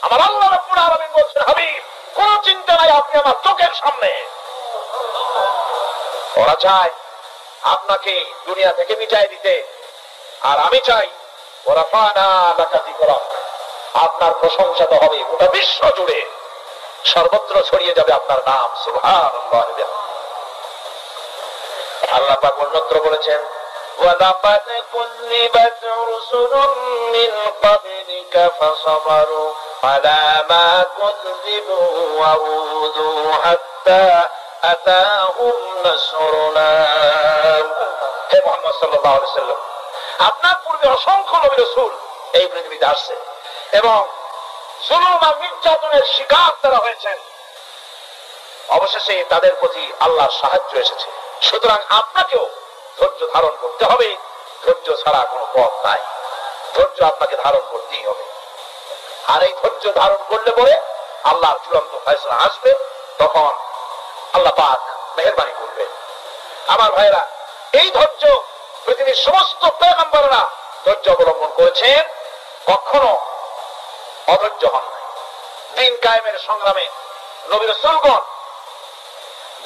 আমার আল্লাহ রাব্বুল আলামিন বলছেন, হাবিব কোন চিন্তা নাই, আপনি আমার চোখের সামনে। ওরা চায় আপনাকে দুনিয়া থেকে মিটাই দিতে, আর আমি চাই ওরা ফানা লাকাতি করা, আপনার প্রশংসা তো হবে গোটা বিশ্ব জুড়ে, সর্বত্র ছড়িয়ে যাবে আপনার নাম। সুবহানাল্লাহ। আল্লাহ পাক অন্যত্র বলেছেন, ওয়ালাকাদ কুযিবাত রুসুলুম মিন ক্বাবলিকা ফাসাবারু আলা মা কুযিবু ওয়া উযু হাত্তা আতাহুম নাসরুনা। হে মুহাম্মদ সাল্লাল্লাহু আলাইহি ওয়াসাল্লাম, আপনার পূর্বে অসংখ্য নবী রাসূল এই পৃথিবীতে আসছে এবং জুলুম আর নির্যাতনের শিকার তারা হয়েছেন, অবশেষে তাদের প্রতি আল্লাহর সাহায্য এসেছে। সুতরাং আপনাকেও ধৈর্য ধারণ করতে হবে, ধৈর্য ছাড়া কোনো পথ নাই, ধৈর্য আপনাকে ধারণ করতেই হবে। আর এই ধৈর্য ধারণ করলে পরে আল্লাহর চূড়ান্ত ফয়সালা আসবে, তখন আল্লাহ পাক মেহেরবানি করবে। আমার ভাইরা, এই ধৈর্য পৃথিবীর সমস্ত পয়গম্বররা ধৈর্য অবলম্বন করেছেন, কখনো অধৈর্য হন নাই। দিন কায়েমের সংগ্রামে নবী রাসূলগণ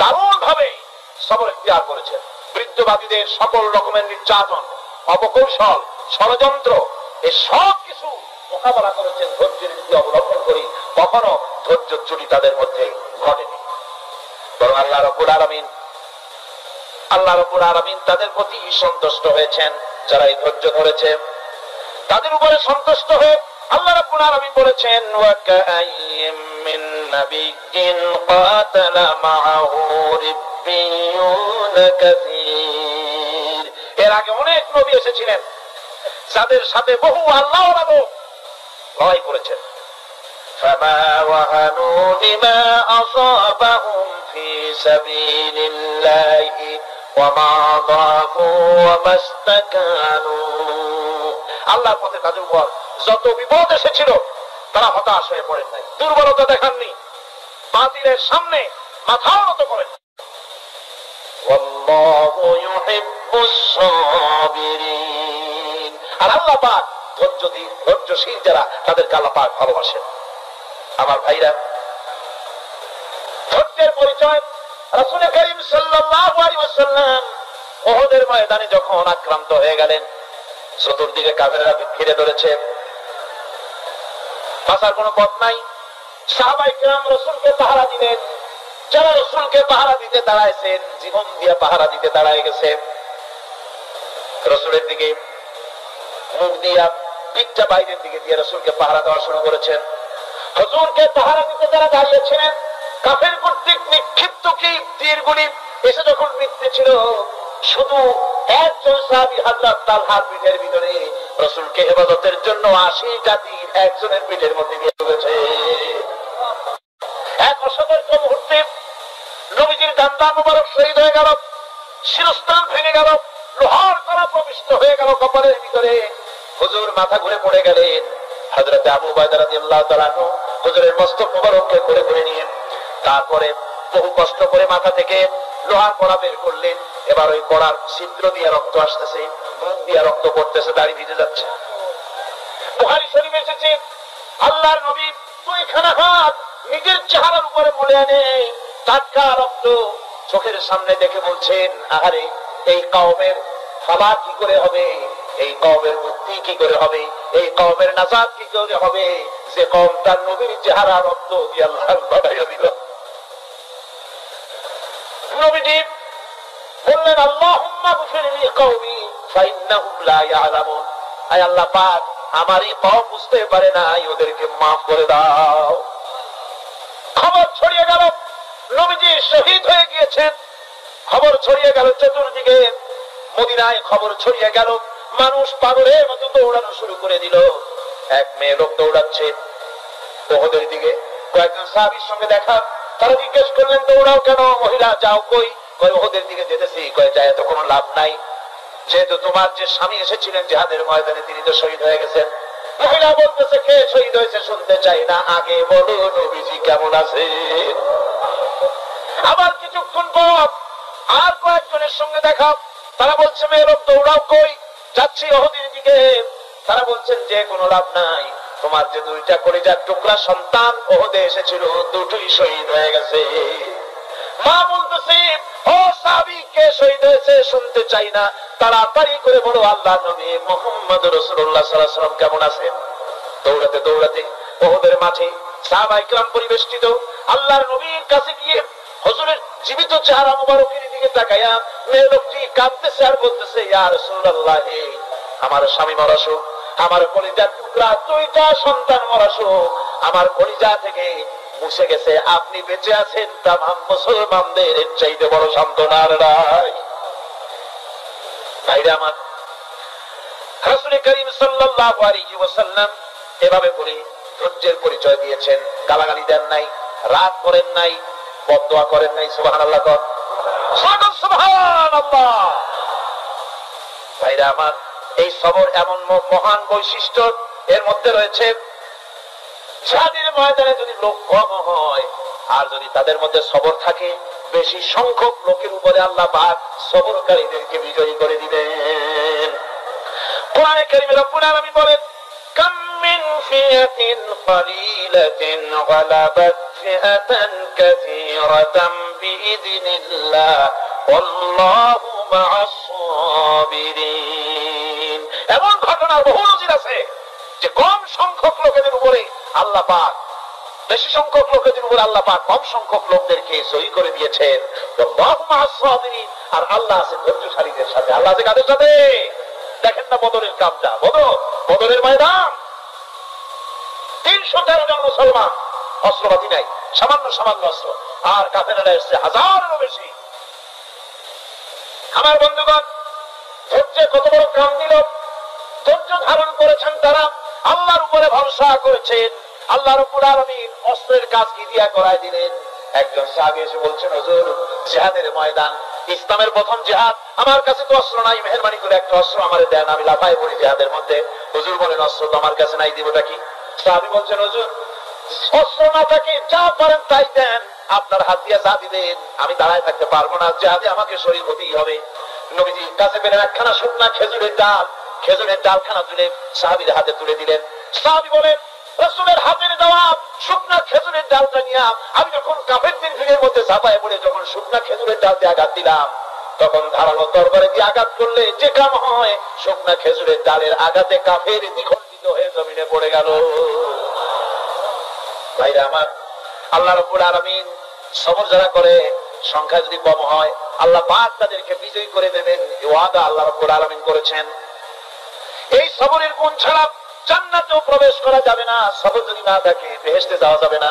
দারুণ ভাবে সবর ইখতিয়ার করেছেন। বৃদ্ধবাদীদের সকল রকমের নির্যাতন, অপকৌশল, ষড়যন্ত্র, এই সব কিছু মোকাবেলা করেছেন ধৈর্যের নীতি অবলম্বন করি, কখনো ধৈর্য ত্রুটি তাদের মধ্যে ঘটেনি। বরং আল্লাহ রাব্বুল আলামিন তাদের প্রতি সন্তুষ্ট হয়েছেন। যারা এই ধৈর্য ধরেছে তাদের উপরে সন্তুষ্ট হয়ে আল্লাহ রাব্বুল আলামিন বলেছেন, ওয়া কাআইয়্যিম মিন নাবিয়্যিন কাতালা মাআহু রিব্বিয়ুন কাসীর। এর আগে অনেক নবী এসেছিলেন যাদের সাথে বহু আল্লাহর লোক লড়াই করেছেন। ফামা ওয়াহানু লিমা আসাবাহুম ফি সাবিলিল্লাহি ওয়া মা যাফু ওয়া মাস্তাকানু। আল্লাহর পথে তাদের উপর যত বিপদ এসেছিল তারা হতাশ হয়ে পড়েন নাই, দুর্বলতা দেখাননি, বাতিলের সামনে মাথাও নত করেন। আল্লাহু ইউহিব্বুস সাবিরিন। আর আল্লাহ পাক ধৈর্যশীল যারা তাদেরকে আল্লাহ পাক ভালোবাসেন। আমার ভাইরা, ধৈর্যের পরিচয় রাসূল করিম সাল্লাল্লাহু আলাইহি ওয়াসাল্লাম উহুদের ময়দানে যখন আক্রান্ত হয়ে গেলেন, চতুর্দিকে কাফেররা ঘিরে ধরেছে, বাঁচার কোনো পথ নাই। সাহাবায়ে কিরাম রাসূলকে পাহারা দিলেন। যারা রাসূলকে পাহারা দিতে দাঁড়াইছেন, জীবন দিয়ে পাহারা দিতে দাঁড়ায় গেছে, রাসূলের দিকে মুখ দিয়া পিঠটা বাইরের দিকে দিয়ে রাসূলকে পাহারা দেওয়া শুরু করেছেন। হুজুরকে পাহারা দিতে যারা দাঁড়িয়েছিলেন, কাফের কর্তৃক নিক্ষিপ্ত কি তীরগুলি এসে যখন মিটতেছিল, শুধু একজন সাহাবী হযরত তালহার পিঠের ভিতরে রাসূলকে হেফাজতের জন্য 80টা তীর একজনের পিঠের মধ্যে দিয়ে ঢুকেছে। এক অসতর্ক মুহূর্তে নবীজির দান্দা মুবারক শহীদ হয়ে গেল, শিরস্ত্রাণ ভেঙে গেল, লোহার কড়া প্রবিষ্ট হয়ে গেল কপালের ভিতরে। হুজুর মাথা ঘুরে পড়ে গেলেন। হযরত আবু উবাইদা রাদিয়াল্লাহু তাআলা আনহু হুজুরের মস্তক মুবারককে ধরে ধরে নিয়ে তারপরে বহু কষ্ট করে মাথা থেকে লোহার কড়া বের করলেন। এবার ওই কড়ার ছিদ্র দিয়ে রক্ত আসতেছে, মুখ দিয়ে রক্ত পড়তেছে, দাড়ি ভিজে যাচ্ছে। বুখারী শরীফে এসেছে, আল্লাহর নবী দুইখানা হাত নিজের চেহারার উপরে মুড়ে আনে, টাটকা রক্ত চোখের সামনে দেখে বলছেন, আহারে, এই কওমের ফালা কি করে হবে, এই কওমের মুক্তি কি করে হবে, এই কওমের নাজাত কি করে হবে, যে কওম তার নবীর চেহারা রক্ত দিয়ে আল্লাহ বাড়াইয়া দিল। নবীজি বললেন, আল্লাহুম্মা গফির লি কওমি ফাইন্নাহুম লা ইয়ালামুন। আয় আল্লাহ পাক, আমার এই কওম বুঝতে পারে না, ওদেরকে মাফ করে দাও। খবর ছড়িয়ে গেল নবীজি শহীদ হয়ে গিয়েছেন। খবর ছড়িয়ে গেল চতুর্দিকে, মদিনায় খবর ছড়িয়ে গেল। মানুষ পাগলের মতো দৌড়ানো শুরু করে দিল। এক মেয়ে লোক দৌড়াচ্ছে উহুদের দিকে, কয়েকজন সাহাবীর সঙ্গে দেখা। তারা জিজ্ঞেস করলেন, দৌড়াও কেন? মহিলা, যাও কই? কয় উহুদের দিকে যেতেছি। কয় যায় তো কোনো লাভ নাই, যেহেতু তোমার যে স্বামী এসেছিলেন জিহাদের ময়দানে, তিনি তো শহীদ হয়ে গেছেন। মহিলা বলতেছে, কে শহীদ হয়েছে শুনতে চাই না, আগে বলো নবীজি কেমন আছে। আবার কিছুক্ষণ পর আর কয়েকজনের সঙ্গে দেখা। তারা বলছে, মেয়ে লোক দৌড়াও কই? যাচ্ছি উহুদের দিকে। তারা বলছেন, যে কোনো লাভ নাই, তোমার যে দুইটা কলিজার টুকরা সন্তান উহুদে এসেছিল, দুটোই শহীদ হয়ে গেছে। মা বলতেছে, ও সাহাবী, কে শহীদ হয়েছে শুনতে চাই না, তাড়াতাড়ি করে বলো আল্লাহর নবী মুহাম্মদ রাসূলুল্লাহ সাল্লাল্লাহু আলাইহি ওয়াসাল্লাম কেমন আছেন। দৌড়াতে দৌড়াতে উহুদের মাঠে সাহাবায়ে কিরাম পরিবেষ্টিত। আল্লাহর নবীর কাছে গিয়ে হুজুরের জীবিত চেহারা মুবারকের দিকে তাকায়া মেয়ে লোকটি কাঁদতেছে আর বলতেছে, ইয়া রাসূলুল্লাহ, আমার স্বামী মরাশোক, আমার কলিজার টুকরা দুইটা সন্তান মরাশোক, আমার কলিজা থেকে মুছে গেছে, আপনি বেঁচে আছেন, তামাম মুসলমানদের এর চাইতে বড় সান্ত্বনা আর নাই। ভাইরা আমার, রাসূল করিম সাল্লাল্লাহু আলাইহি ওয়াসাল্লাম এভাবে করে ধৈর্যের পরিচয় দিয়েছেন। গালাগালি দেন নাই, রাগ করেন নাই, বদদোয়া করেন নাই। সুবহানাল্লাহ, সুবহানাল্লাহ। ভাইরা আমার, এই সবর এমন মহান বৈশিষ্ট্য, এর মধ্যে রয়েছে জিহাদের ময়দানে যদি লোক কম হয় আর যদি তাদের মধ্যে সবর থাকে, বেশি সংখ্যক লোকের উপরে আল্লাহ পাক সবরকারীদেরকে বিজয়ী করে দিবেন। কোরআনে কারীমে রব্বুল আলামিন বলেন, কাম মিন ফিয়াতিন কালিলাতিন গালাবাত ফিআতান কাসীরাতান বিইذনিল্লাহ ওয়াল্লাহু মা'আস সাবিরিন। এমন ঘটনার বহু নজির আছে যে কম সংখ্যক লোকেদের উপরে আল্লাহ পাক, বেশি সংখ্যক লোকেদের উপরে আল্লাহ পাক কম সংখ্যক লোকদেরকে জয়ী করে দিয়েছেন। ওয়াল্লাহু মা'আস সাবিরিন। আর আল্লাহ আছে ধৈর্যশালীদের সাথে। আল্লাহ আছে কাদের সাথে? দেখেন না বদরের কামটা, বদরের ময়দান, 313 জন মুসলমান, অস্ত্রপাতি নাই, সামান্য সামান্য অস্ত্র, আর কাফেররা এসেছে হাজারেরও বেশি। আমার বন্ধুগণ, ধৈর্য কত বড় কাম দিল। ধৈর্য ধারণ করেছেন তারা, আল্লাহর উপরে ভরসা করেছেন। আল্লাহ রাব্বুল আলামিন অস্ত্রের কাজ কি দিয়া করায় দিলেন? একজন সাহাবী এসে বলছেন, হুজুর জিহাদের ময়দান, ইসলামের প্রথম জিহাদ, আমার কাছে তো অস্ত্র নাই, মেহেরবানি করে একটা অস্ত্র আমারে দেন, আমি লাফায় পড়ি জিহাদের মধ্যে। হুজুর বলেন, অস্ত্র তো আমার কাছে নাই, দিবটা কি? সাহাবী বলছেন, হুজুর অস্ত্র না থাকে যা পারেন তাই দেন, আপনার হাত দিয়ে যা দিবেন আমি দাঁড়ায় থাকতে পারবো না, জিহাদে আমাকে শরীর হতেই হবে। নবীজি কাছে পেলেন একখানা শুকনা খেজুরের ডাল, খেজুরের ডালখানা তুলে সাহাবীর হাতে তুলে দিলেন। সাহাবী বলেন, রাসূলের হাতের দেওয়া শুকনা খেজুরের ডালটা নিয়ে আমি যখন কাফেরদের ভিড়ের মধ্যে ঝাঁপায় পড়ে যখন শুকনা খেজুরের ডাল দিয়ে আঘাত দিলাম, তখন ধারালো তরবারি দিয়ে আঘাত করলে যে কাম হয়, শুকনা খেজুরের ডালের আঘাতে কাফের দ্বিখণ্ডিত হয়ে জমিনে পড়ে গেল। ভাইরা আমার, আল্লাহ রাব্বুল আলামিন সবর যারা করে, সংখ্যা যদি কম হয়, আল্লাহ পাক তাদেরকে বিজয়ী করে দেবেন, এই ওয়াদা আল্লাহ রাব্বুল আলামিন করেছেন। এই সবরের গুণ ছাড়া জান্নাতেও প্রবেশ করা যাবে না, সবর যদি না থাকে বেহেশতে যাওয়া যাবে না।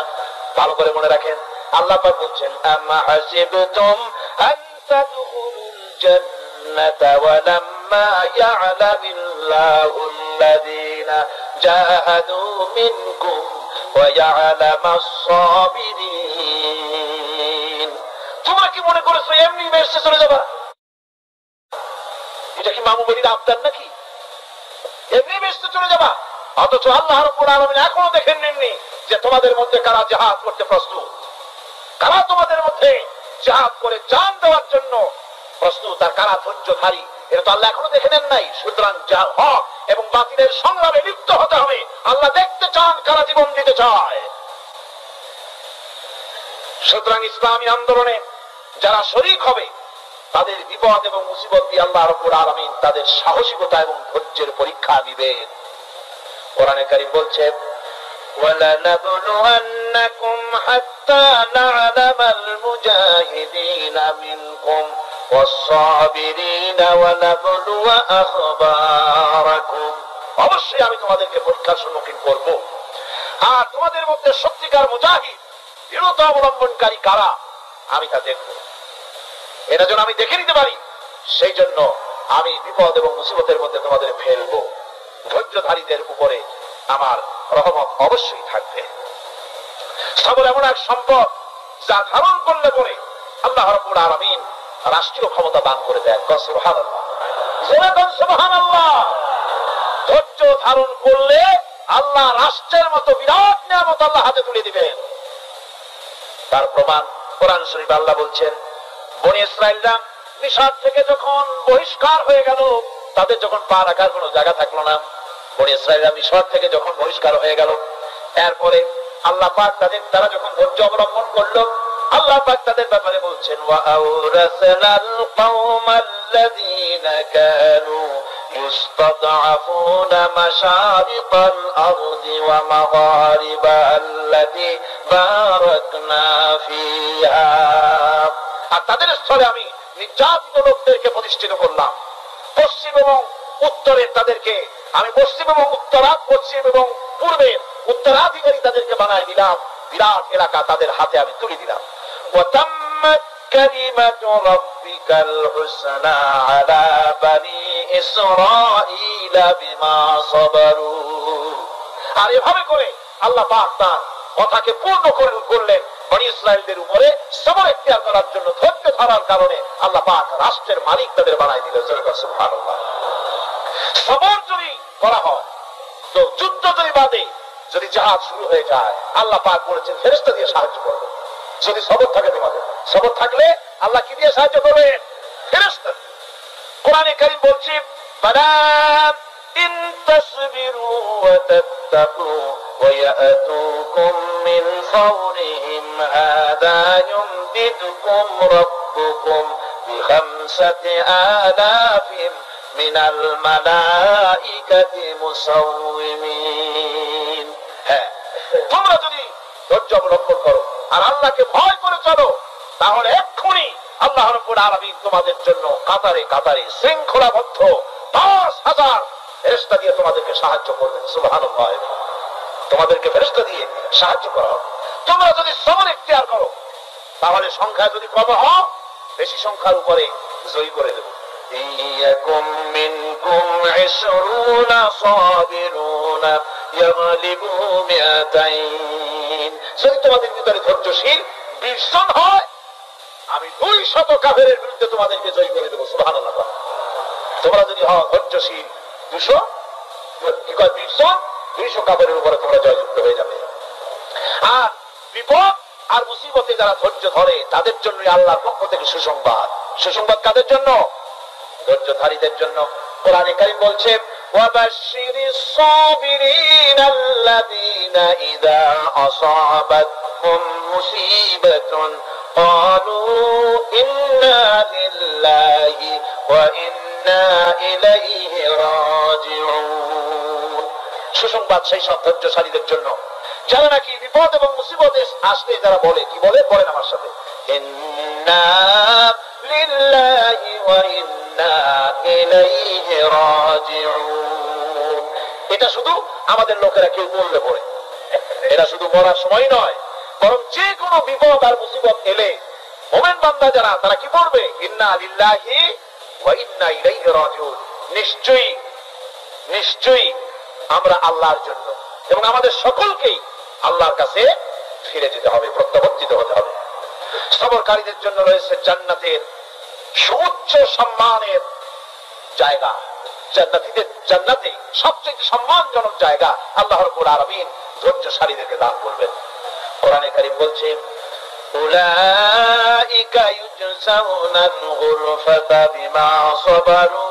ভালো করে মনে রাখেন, আল্লাহ পাক বলছেন, আম্মা হাসিবতুম আন তাদখুলুল জান্নাতা ওয়া লাম্মা ইয়া'লামিল্লাহুল্লাযীনা জাহাদু মিনকুম ওয়া ইয়া'লামাস সাবিরিন। তোমরা কি মনে করেছো এমনি বেহেশতে চলে যাবা? এটা কি মামু বাড়ির আবদার নাকি? এমনি বেহেশতে চলে যাবা? অথচ আল্লাহ রাব্বুল আলামিন এখনো দেখেন নেননি যে তোমাদের মধ্যে কারা জিহাদ করতে প্রস্তুত, কারা তোমাদের মধ্যে জিহাদ করে জান দেওয়ার জন্য প্রস্তুত, আর কারা ধৈর্যধারী, এটা তো আল্লাহ এখনো দেখে নেন নাই। সুতরাং হক এবং বাতিলের সংগ্রামে লিপ্ত হতে হবে। আল্লাহ দেখতে চান কারা জীবন দিতে চায়। সুতরাং ইসলামী আন্দোলনে যারা শরীক হবে তাদের বিপদ এবং মুসিবত দিয়ে আল্লাহ রাব্বুল আলামিন তাদের সাহসিকতা এবং ধৈর্যের পরীক্ষা নেবেন। কোরআনে কারীম বলছে, وَلَنَبْلُوَنَّكُمْ حَتَّى نَعْلَمَ الْمُجَاهِدِينَ مِنكُمْ وَالصَّابِرِينَ وَنَبْلُوَ أَخْبَارَكُمْ। অবশ্যই আমি তোমাদেরকে পরীক্ষার সম্মুখীন করব, আর তোমাদের মধ্যে সত্যিকার মুজাহিদ, দৃঢ়তা অবলম্বনকারী কারা, আমি তা দেখব। এটা যেন আমি দেখে নিতে পারি, সেই জন্য আমি বিপদ এবং মুসিবতের মধ্যে তোমাদের ফেলবো। ধৈর্যধারীদের উপরে আমার রহমত অবশ্যই থাকবে। সবর এমন এক সম্পদ যা ধারণ করলে পরে আল্লাহ রাব্বুল আলামিন রাষ্ট্রীয় ক্ষমতা দান করে দেন। সুবহানাল্লাহ, সুবহানাল্লাহ। ধৈর্য ধারণ করলে আল্লাহ রাষ্ট্রের মতো বিরাট নিয়ামত আল্লাহ হাতে তুলে দিবেন। তার প্রমাণ কোরআন শরীফ আল্লাহ বলছেন, বনি ইসরাঈলরা মিশর থেকে যখন বহিষ্কার হয়ে গেল, তাদের যখন পা রাখার কোনো জায়গা থাকলো না, বনি ইসরাঈলরা মিশর থেকে যখন বহিষ্কার হয়ে গেল, এরপরে আল্লাহ পাক তারা যখন ধৈর্য অবলম্বন করলো, আল্লাহ পাক তাদের ব্যাপারে বলছেন, ওয়া আওরাসনাল কওমাল্লাযীনা কানু ইস্তাদআফুনা মাশারিকাল আরদি ওয়া মাগারিবাল্লাতী বারাকনা ফিহা। আর তাদের স্থলে আমি নির্যাতিত লোকদেরকে প্রতিষ্ঠিত করলাম। পশ্চিম এবং উত্তরের তাদেরকে আমি পশ্চিম এবং পশ্চিম এবং পূর্বের উত্তরাধিকারী তাদেরকে বানায় দিলাম। বিরাট এলাকা তাদের হাতে আমি তুলে দিলাম। ওয়াতাম্মাত কালিমাতু রাব্বিকাল হুসনা আলা বানি ইসরাঈলা বিমা সাবারু। আর এভাবে করে আল্লাহ পাক তার কথাকে পূর্ণ করলেন বনি ইসরাঈলদের উপরে। সবর ইখতিয়ার করার জন্য, ধৈর্য ধরার কারণে আল্লাহ পাক রাষ্ট্রের মালিক তাদের বানায় দিলেন। সুবহানাল্লাহ। সবর যদি করা হয় তো যুদ্ধ যদি বাদে যদি জিহাদ শুরু হয়ে যায়, আল্লাহ পাক বলেছেন ফেরেশতা দিয়ে সাহায্য করবে। যদি সবর থাকে, তোমাদের সবর থাকলে আল্লাহ কি দিয়ে সাহায্য করবেন? ফেরেশতা। কোরআনে কারীম বলছে, বালা ইন তাসবিরু ওয়া তাত্তাকু ওয়া ইয়াতুকুম মিন ফাওরিহিম হাদা ইউমদিদুকুম রাব্বুকুম বিখামসাতি আলাফিন মিনাল মালাইকাতি মুসাউমিন। হ্যাঁ, তোমরা যদি ধৈর্য অবলম্বন করো আর আল্লাহকে ভয় করে চলো, তাহলে এক্ষুনি আল্লাহ রাব্বুল আলামিন তোমাদের জন্য কাতারে কাতারে শৃঙ্খলাবদ্ধ 10,000 ফেরেশতা দিয়ে তোমাদেরকে সাহায্য করবেন। সুবহানাল্লাহ। তোমাদেরকে ফেরেশতা দিয়ে সাহায্য করা হবে। তোমরা যদি সবর ইখতিয়ার করো, তাহলে সংখ্যা যদি কম হয়, বেশি সংখ্যার উপরে জয়ী করে দেব। ইয়াকুম মিনকুম 20 সাবিরুনা ইয়াগলিবু মিআতাইন। যদি তোমাদের ভিতরে ধৈর্যশীল 20 হয়, আমি 200 কাফেরের বিরুদ্ধে তোমাদেরকে জয় করে দেবো। সুবহানাল্লাহ। তোমরা যদি হও ধৈর্যশীল, 200 কাফেরের উপরে তোমরা জয়যুক্ত হয়ে যাবে। আর বিপদ আর মুসিবতে যারা ধৈর্য ধরে তাদের জন্য আল্লাহর পক্ষ থেকে সুসংবাদ। সুসংবাদ কাদের জন্য? ধৈর্যধারীদের জন্য। কোরআনে কারীম বলছে, ওয়াবাশশিরিস সাবিরিনা আল্লাযীনা ইযা আসাবাতহুম মুসিবাতুন ক্বালু ইন্না লিল্লাহি ওয়া ইন্না ইলাইহি রাজিউন। সুসংবাদ সেই সব ধৈর্যশালীদের জন্য যারা নাকি বিপদ এবং মুসিবতে আসলে যারা বলে, কি বলে? বলেন আমার সাথে, ইন্না লিল্লাহি ওয়া ইন্না ইলাইহি রাজিউন। এটা শুধু আমাদের লোকেরা কেউ বললে পড়ে, এটা শুধু মরার সময় নয়, বরং যে কোনো বিপদ আর মুসিবত এলে মুমিন বান্দা যারা, তারা কি বলবে? ইন্না লিল্লাহি ওয়া ইন্না ইলাইহি রাজিউন। নিশ্চয়ই নিশ্চয়ই আমরা আল্লাহর জন্য এবং আমাদের সকলকেই আল্লাহর কাছে ফিরে যেতে হবে, প্রত্যাবর্তিত হতে হবে। সবরকারীদের জন্য রয়েছে জান্নাতের সুউচ্চ সম্মানের জায়গা। জান্নাতে সবচেয়ে সম্মানজনক জায়গা আল্লাহ রাব্বুল আলামিন ধৈর্যশালীদেরকে দান করবেন। কোরআনে কারীম বলছে, উলাইকা ইউজসাউনাল গুরফাতা বিমা সাবারু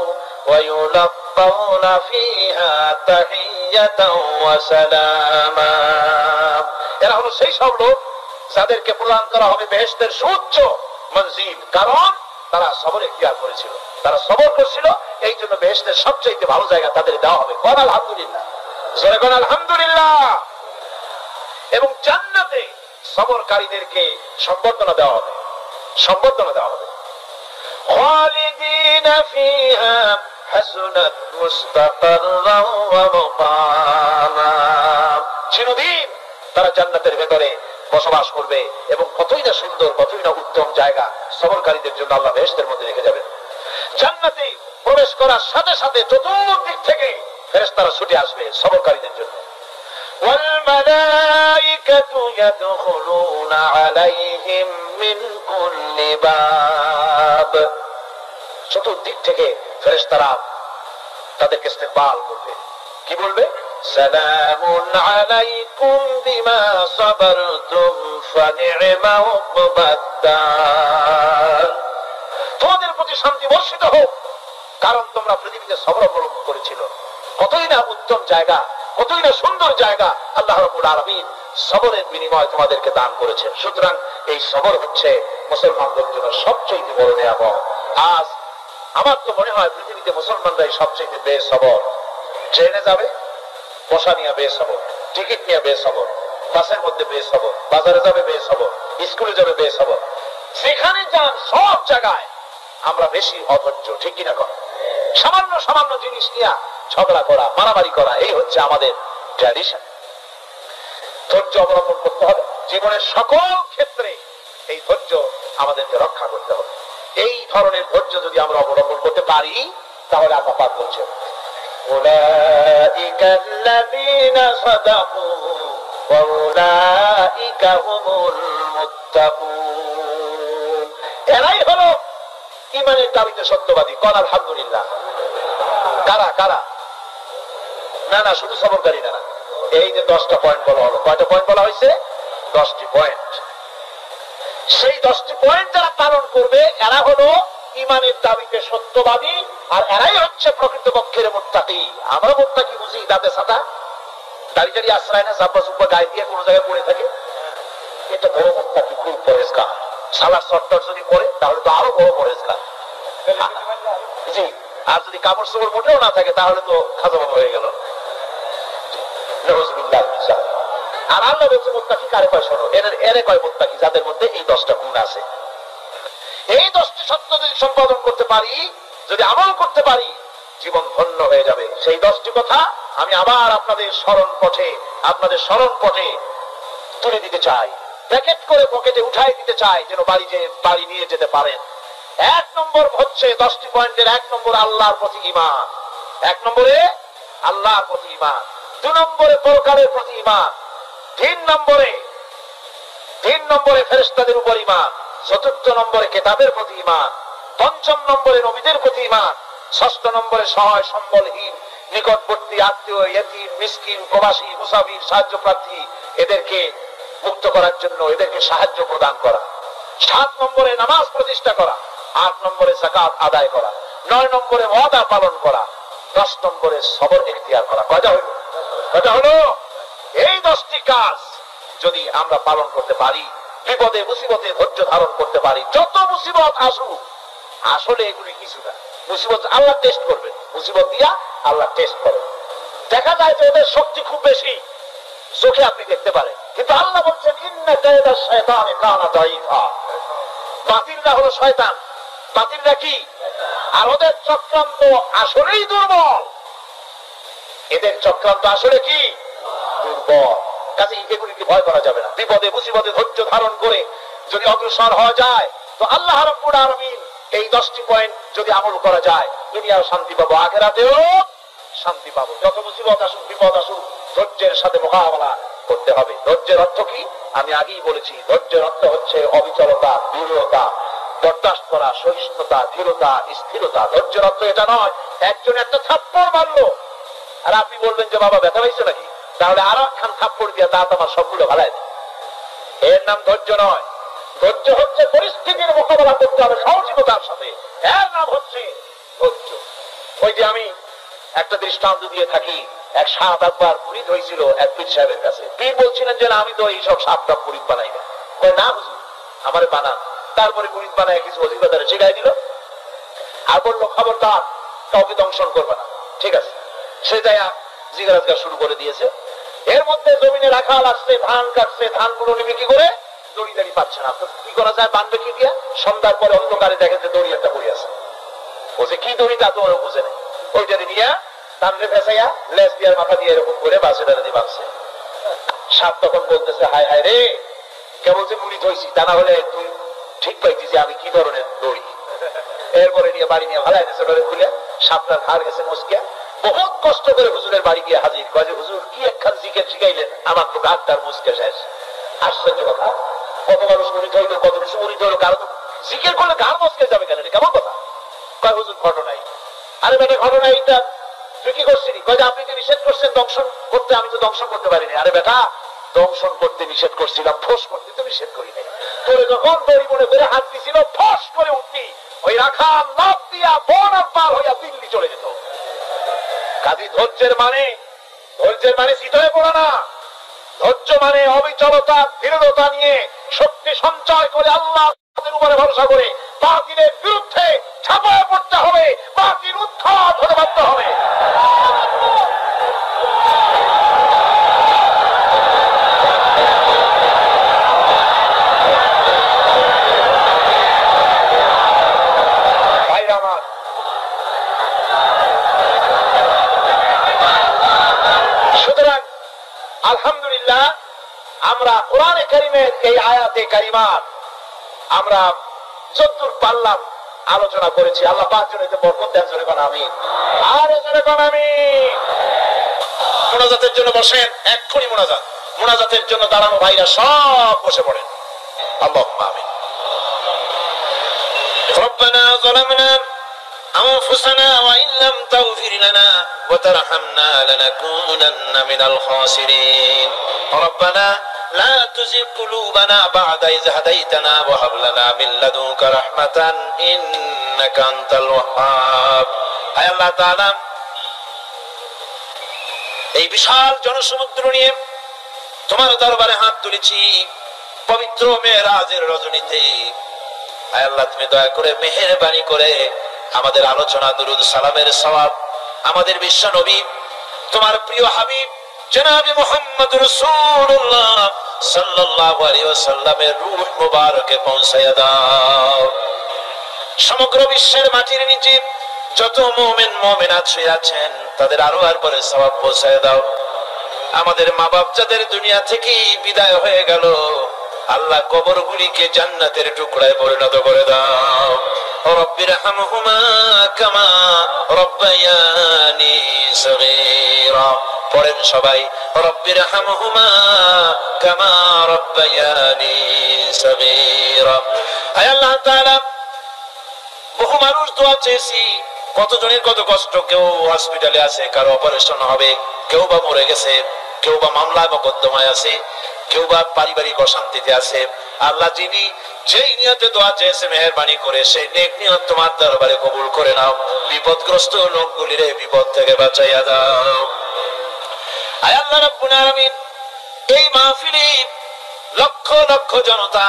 ওয়া ইউলাক্কাউনা ফিহা তাহিয়াতাও ওয়া সালামা। এরা হলো সেই সব লোক যাদেরকে প্রদান করা হবে বেহেশতের সুউচ্চ মঞ্জিল, কারণ তারা সবর ইখতিয়ার করেছিল, তারা সবর করছিল, এই জন্য বেহেশতের সবচেয়ে ভালো জায়গা তাদের দেওয়া হবে। কোন আলহামদুলিল্লাহ, জোরে কোন আলহামদুলিল্লাহ। এবং জান্নাতে সবরকারীদেরকে সম্বর্ধনা দেওয়া হবে, সম্বর্ধনা দেওয়া হবে। খালিদিনা ফিহা হাসুনাত মুস্তাকাররাও ওয়া মুকামা। চিরদিন তারা জান্নাতের ভেতরে বসবাস করবে এবং কতই না সুন্দর, কতই না উত্তম জায়গা সবরকারীদের জন্য আল্লাহ বেহেশতের মধ্যে রেখে যাবেন। জান্নাতে প্রবেশ করার সাথে সাথে চতুর্দিক থেকে ফেরেশতারা ছুটে আসবে সবরকারীদের জন্য। ওয়াল মালাইকাতু ইয়াদখুলুনা আলাইহিম মিন কুল্লি বাব। চতুর্দিক থেকে ফেরেশতারা তাদেরকে ইস্তেকবাল করবে। কি বলবে? সালামুন আলাইকুম বিমা সাবারতুম ফানি'মা উকবাদ। তোমাদের প্রতি শান্তি বর্ষিত হোক, কারণ তোমরা পৃথিবীতে সবর অবলম্বন করেছিল। কতই না উত্তম জায়গা, কতই না সুন্দর জায়গা আল্লাহ রাব্বুল আলামিন সবরের বিনিময়ে তোমাদেরকে দান করেছেন। সুতরাং এই সবর হচ্ছে মুসলমানদের জন্য সবচেয়ে বড় নিয়ামত। আজ আমার তো মনে হয় পৃথিবীতে মুসলমানরাই সবচেয়ে বেসবর। ট্রেনে যাবে, বসা নিয়ে বেসবর, টিকিট নিয়ে বেসবর, বাসের মধ্যে বেসবর, বাজারে যাবে বেসবর, স্কুলে যাবে বেসবর, যেখানে যান সব জায়গায় আমরা বেশি অধৈর্য। ঠিক কিনা? কর সামান্য সামান্য জিনিস নিয়ে ঝগড়া করা, মারামারি করা, এই হচ্ছে আমাদের ট্র্যাডিশন। ধৈর্য অবলম্বন করতে হবে জীবনের সকল ক্ষেত্রে। এই ধৈর্য আমাদেরকে রক্ষা করতে হবে। এই ধরনের ধৈর্য যদি আমরা অবলম্বন করতে পারি, তাহলে আল্লাহ পাক বলছেন, উলাইকাল্লাযীনা সাদাকু ওয়া উলাইকা হুমুল মুত্তাকুন। এরাই হলো ঈমানের দাবিতে সত্যবাদী। কোন আলহামদুলিল্লাহ। কারা কারা? না না, শুধু সবরকারী না। এই যে 10টা পয়েন্ট বলা হলো, কয়টা পয়েন্ট বলা হয়েছে? 10টি পয়েন্ট। সেই 10টি পয়েন্ট যারা পালন করবে এরা হলো ঈমানের দাবিতে সত্যবাদী, আর এরাই হচ্ছে প্রকৃতপক্ষের মুত্তাকি। আমরা মুত্তাকি বুঝি দাঁতে ছাতা, দাড়ি দাড়ি আশ্রয় না, জাব্বা জুব্বা গায়ে দিয়ে কোনো জায়গায় পড়ে থাকে, এটা বড় মুত্তাকি, খুব পরেজগার। সালার চট্টর যদি করে তাহলে তো আরো বড় পরেজগার। জি, আর যদি কাপড় চোপড় মোটেও না থাকে তাহলে তো খাজা বাবা হয়ে গেল। আর আল্লাহ বলছে মুত্তাকি কারে কয়? শোনো, এরে কয় মুত্তাকি যাদের মধ্যে এই 10টা গুণ আছে। এই 10টি সত্য যদি সম্পাদন করতে পারি, যদি আমল করতে পারি, জীবন ধন্য হয়ে যাবে। সেই 10টি কথা আমি আবার আপনাদের স্মরণ পথে তুলে দিতে চাই, প্যাকেট করে পকেটে উঠাই দিতে চাই, যেন বাড়ি নিয়ে যেতে পারেন। 1 নম্বর হচ্ছে 10টি পয়েন্টের 1 নম্বর আল্লাহর প্রতি ঈমান। 1 নম্বরে আল্লাহর প্রতি ঈমান, 2 নম্বরে পরকালের প্রতি ঈমান, 3 নম্বরে 3 নম্বরে ফেরেশতাদের উপর ঈমান, 4র্থ নম্বরে কিতাবের প্রতি ঈমান, 5ম নম্বরে নবীদের প্রতি ঈমান, 6ষ্ঠ নম্বরে সহায় সম্বলহীন নিকটবর্তী আত্মীয়, ইয়তীম, মিসকিন, প্রবাসী, মুসাফির, সাহায্য প্রার্থী এদেরকে মুক্ত করার জন্য এদেরকে সাহায্য প্রদান করা, 7 নম্বরে নামাজ প্রতিষ্ঠা করা, 8 নম্বরে যাকাত আদায় করা, 9 নম্বরে ওয়াদা পালন করা, 10 নম্বরে সবর ইখতিয়ার করা। কয়টা হলো? কয়টা হলো? এই 10টি কাজ যদি আমরা পালন করতে পারি, বিপদে মুসিবতে ধৈর্য ধারণ করতে পারি, যত মুসিবত আসুক, আসলে এগুলি কিছু না। মুসিবত আল্লাহ টেস্ট করবেন, মুসিবত দিয়া আল্লাহ টেস্ট করেন। দেখা যায় যে ওদের শক্তি খুব বেশি, চোখে আপনি দেখতে পারেন, কিন্তু আল্লাহ বলছেন ইন্না কায়দা শায়তানি কানা দাঈফা। বাতিলরা হলো শয়তান, বাতিলরা কি? আর ওদের চক্রান্ত আসলেই দুর্বল, এদের চক্রান্ত আসলে কি? দুর্বল। কাজে এগুলিকে ভয় করা যাবে না। বিপদে মুসিবতে ধৈর্য ধারণ করে যদি অগ্রসর হওয়া যায়, তো আল্লাহ রাব্বুল আলামিন এই 10টি পয়েন্ট যদি আমল করা যায়, দুনিয়াও শান্তি পাবো, আখিরাতেও শান্তি পাবো। যত মুসিবত আসুক, বিপদ আসুক, ধৈর্যের সাথে মোকাবেলা করতে হবে। ধৈর্যের অর্থ কি? আমি আগেই বলেছি, ধৈর্যের অর্থ হচ্ছে অবিচলতা, দৃঢ়তা, বরদাস্ত করা, সহিষ্ণুতা, দৃঢ়তা, স্থিরতা। ধৈর্যের অর্থ এটা নয় একজন একটা থাপ্পড় মারলো আর আপনি বলবেন যে বাবা ব্যথা পাইছে নাকি, তাহলে আর একখান থাপ্পড় দিয়ে দাঁত আমার সবগুলো ভালায় দেয়। এর নাম ধৈর্য নয়। ধৈর্য হচ্ছে পরিস্থিতির মোকাবেলা করতে হবে সাহসিকতার সাথে, এর নাম হচ্ছে ধৈর্য। ওই যে আমি একটা দৃষ্টান্ত দিয়ে থাকি, এক সাপ একবার মুরিদ হয়েছিল এক পীর সাহেবের কাছে। পীর বলছিলেন যে আমি তো এইসব সাপটা মুরিদ বানাই না। কয় না হুজুর, আমারে বানান। তারপরে মুরিদ বানায় কিছু অভিজ্ঞতারে শিখাই দিল আর বললো খবরদার কাউকে দংশন করবে না। ঠিক আছে, সে যাই জিজ্ঞাসা শুরু করে দিয়েছে। এর মধ্যে জমিনে রাখাল আসছে, ধান কাটছে, ধানগুলো নিবে কি করে, দড়ি দাড়ি পাচ্ছে না। কি করা যায়, বানবে কি দিয়া? সন্ধ্যার পরে অন্ধকারে দেখে যে দড়ি একটা পড়ে আছে। বলছে কি দড়ি, তা তো বুঝে নেই। ওইটা নিয়ে টানলে ফেসাইয়া লেজ দিয়ার মাথা দিয়ে এরকম করে বাসে দাঁড়া দিয়ে বাঁধছে। সাপ তখন বলতেছে হায় হায় রে, কেবল যে মুড়ি ধইছি, তা না হলে তুই ঠিক পাইছি যে আমি কি ধরনের দড়ি। এরপরে নিয়ে বাড়ি নিয়ে ভালাই দিয়েছে, খুলে সাপটার ঘাড় গেছে মস্কিয়া। বহুত কষ্ট করে হুজুরের বাড়ি গিয়ে হাজির, কয় যে হুজুর কি একখান জিকির শিখাইলেন, আমার তো ঘাটটার মুস্কে শেষ। আশ্চর্য কথা, কত মানুষ মুড়ি ধরলো, কত কিছু মুড়ি ধরলো, কারো তো জিকির করলে ঘাড় মস্কে যাবে কেন, কেমন কথা? কয় হুজুর ঘটনাই। আরে বেটা ঘটনা এইটা তুই কি করছিলি? কয় যে আপনি যে নিষেধ করছেন দংশন করতে, আমি তো দংশন করতে পারিনি। আরে বেটা দংশন করতে নিষেধ করছিলাম, ফোস করতে তো নিষেধ করি নাই। তোরে যখন দড়ি মনে করে হাত দিছিল, ফোস করে উঠতি, ওই রাখা লাভ দিয়া বন আর পার হইয়া দিল্লি চলে যেত। কাজী ধৈর্যের মানে চিত হয়ে পড়া না। ধৈর্য মানে অবিচলতা, দৃঢ়তা নিয়ে শক্তি সঞ্চয় করে আল্লাহর উপরে ভরসা করে বাতিলের বিরুদ্ধে ঝাঁপায় পড়তে হবে, বাতিল উৎখাত হতে বাধ্য হবে। সুতরাং আলহামদুলিল্লাহ আমরা কোরআনে কারিমের এই আয়াতে কারিমার আমরা যতদূর পারলাম আলোচনা করেছি। আল্লাহ পাক যেন এতে বরকত দেন, জোরে কোন আমিন। আর জোরে কোন আমিন। মুনাজাতের জন্য বসেন, এক্ষুনি মুনাজাতের জন্য দাঁড়ানো ভাইরা সব বসে পড়েন। আল্লাহুম্মা আমিন। রব্বানা যালামনা أنفسنا وإن لم تغفر لنا وترحمنا لنكونن من الخاسرين ربنا لا تزغ قلوبنا بعد إذ هديتنا وهب لنا من لدنك رحمة إنك أنت الوهاب أي الله تعالى এই বিশাল জনসমুদ্র নিয়ে তোমার দরবারে হাত তুলেছি পবিত্র মেরাজের রজনীতে। আয় আল্লাহ, তুমি দয়া করে মেহেরবানি করে আমাদের আলোচনা দুরুদ সালামের সওয়াব আমাদের বিশ্ব নবী তোমার প্রিয় হাবিব জনাবে মুহাম্মদ রাসূলুল্লাহ সাল্লাল্লাহু আলাইহি ওয়াসাল্লামের রূহ মুবারকে পৌঁছায়া দাও। সমগ্র বিশ্বের মাটির নিচে যত মুমিন মুমিনাত শুয়ে আছেন তাদের আরো আর পরে সওয়াব পৌঁছায়া দাও। আমাদের মা বাপ যাদের দুনিয়া থেকে বিদায় হয়ে গেল, আল্লাহ কবরগুলিকে জান্নাতের টুকরায় পরিণত করে দাও। রব্বিরহামহুমা কামা রব্বায়ানি সগীরা। পড়েন সবাই, রব্বিরহামহুমা কামা রাব্বায়ানি সগীরা। আয় আল্লাহ তাআলা, বহু মানুষ দোয়া চেয়েছি, কতজনের কত কষ্ট, কেউ হসপিটালে আছে, কারো অপারেশন হবে, কেউ বা মরে গেছে, কেউ বা মামলা মোকদ্দমায় আছে, কেউ বা পারিবারিক অশান্তিতে আছে। আল্লাহ যিনি যেই নিয়তে দোয়া চেয়েছে মেহেরবানি করে সেই নেক নিয়ত তোমার দরবারে কবুল করে নাও। বিপদগ্রস্ত লোকগুলিরে বিপদ থেকে বাঁচাইয়া দাও। আয় আল্লাহ রাব্বুল আলামিন, এই মাহফিলে লক্ষ লক্ষ জনতা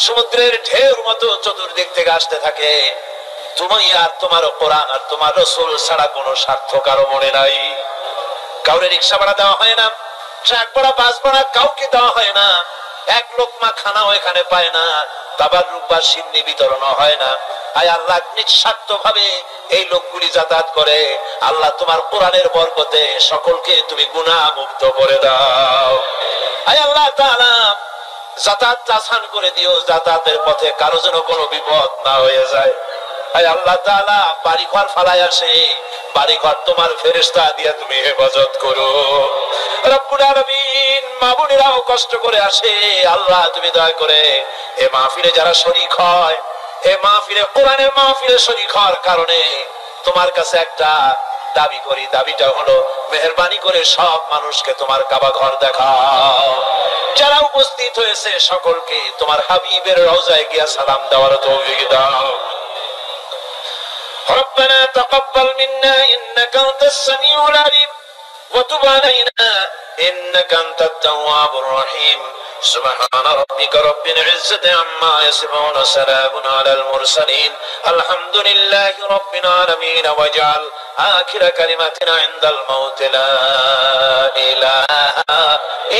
সমুদ্রের ঢেউর মতো চতুর্দিক থেকে আসতে থাকে। তুমি আর তোমার কোরআন আর তোমার রাসূল ছাড়া কোনো স্বার্থ কারো মনে নাই। কাউরে রিকশা ভাড়া দেওয়া হয় না, ট্রাক ভাড়া, বাস ভাড়া কাউকে দেওয়া হয় না, এক লোকমা খানাও এখানে পায় না, তাবাররুক বা সিন্নি বিতরণ হয় না। আয় আল্লাহ, নিঃস্বার্থ ভাবে এই লোকগুলি যাতায়াত করে। আল্লাহ তোমার কোরআনের বরকতে সকলকে তুমি গুনাহ মুক্ত করে দাও। আয় আল্লাহ তাআলা, যাতায়াত আসান করে দিও, যাতায়াতের পথে কারো যেন কোনো বিপদ না হয়ে যায়। আয় আল্লাহ তাআলা, বাড়ি ঘর ফালায় আসে, বাড়ি ঘর তোমার ফেরেশতা দিয়ে তুমি হেফাজত করো। রব্বুল আলামিন, মা বোনেরাও কষ্ট করে আসে, আল্লাহ তুমি দয়া করে এই মাহফিলে যারা শরীক হয়, এই মাহফিলে কোরআনের মাহফিলে শরীক হওয়ার কারণে তোমার কাছে একটা দাবি করি, দাবিটা হলো মেহেরবানি করে সব মানুষকে তোমার কাবা ঘর দেখাও। যারা উপস্থিত হয়েছে সকলকে তোমার হাবিবের রওজায় গিয়া সালাম দেওয়ার তৌফিক দাও। ربنا تقبل منا إنك أنت السميع العليم وتب علينا إنك أنت التواب الرحيم سبحان ربك رب العزة عما يصفون سلام على المرسلين الحمد لله رب العالمين واجعل آخر كلمتنا عند الموت لا إله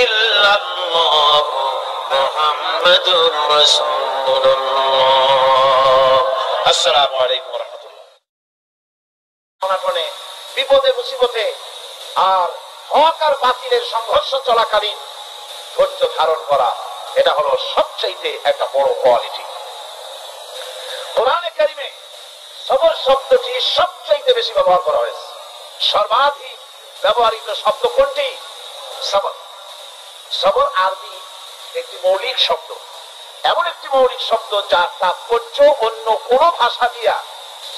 إلا الله محمد رسول الله السلام عليكم ورحمة الله। বিপদে মুসিবতে আর হক আর বাতিলের সংঘর্ষ চলাকালীন ধৈর্য ধারণ করা, এটা হলো সবচাইতে একটা বড় কোয়ালিটি। কোরআনে কারিমে সবর শব্দটি সবচাইতে বেশি ব্যবহার করা হয়েছে। সর্বাধিক ব্যবহৃত শব্দ কোনটি? সবর। সবর আরবি একটি মৌলিক শব্দ, এমন একটি মৌলিক শব্দ যার তাৎপর্য অন্য কোন ভাষা দিয়া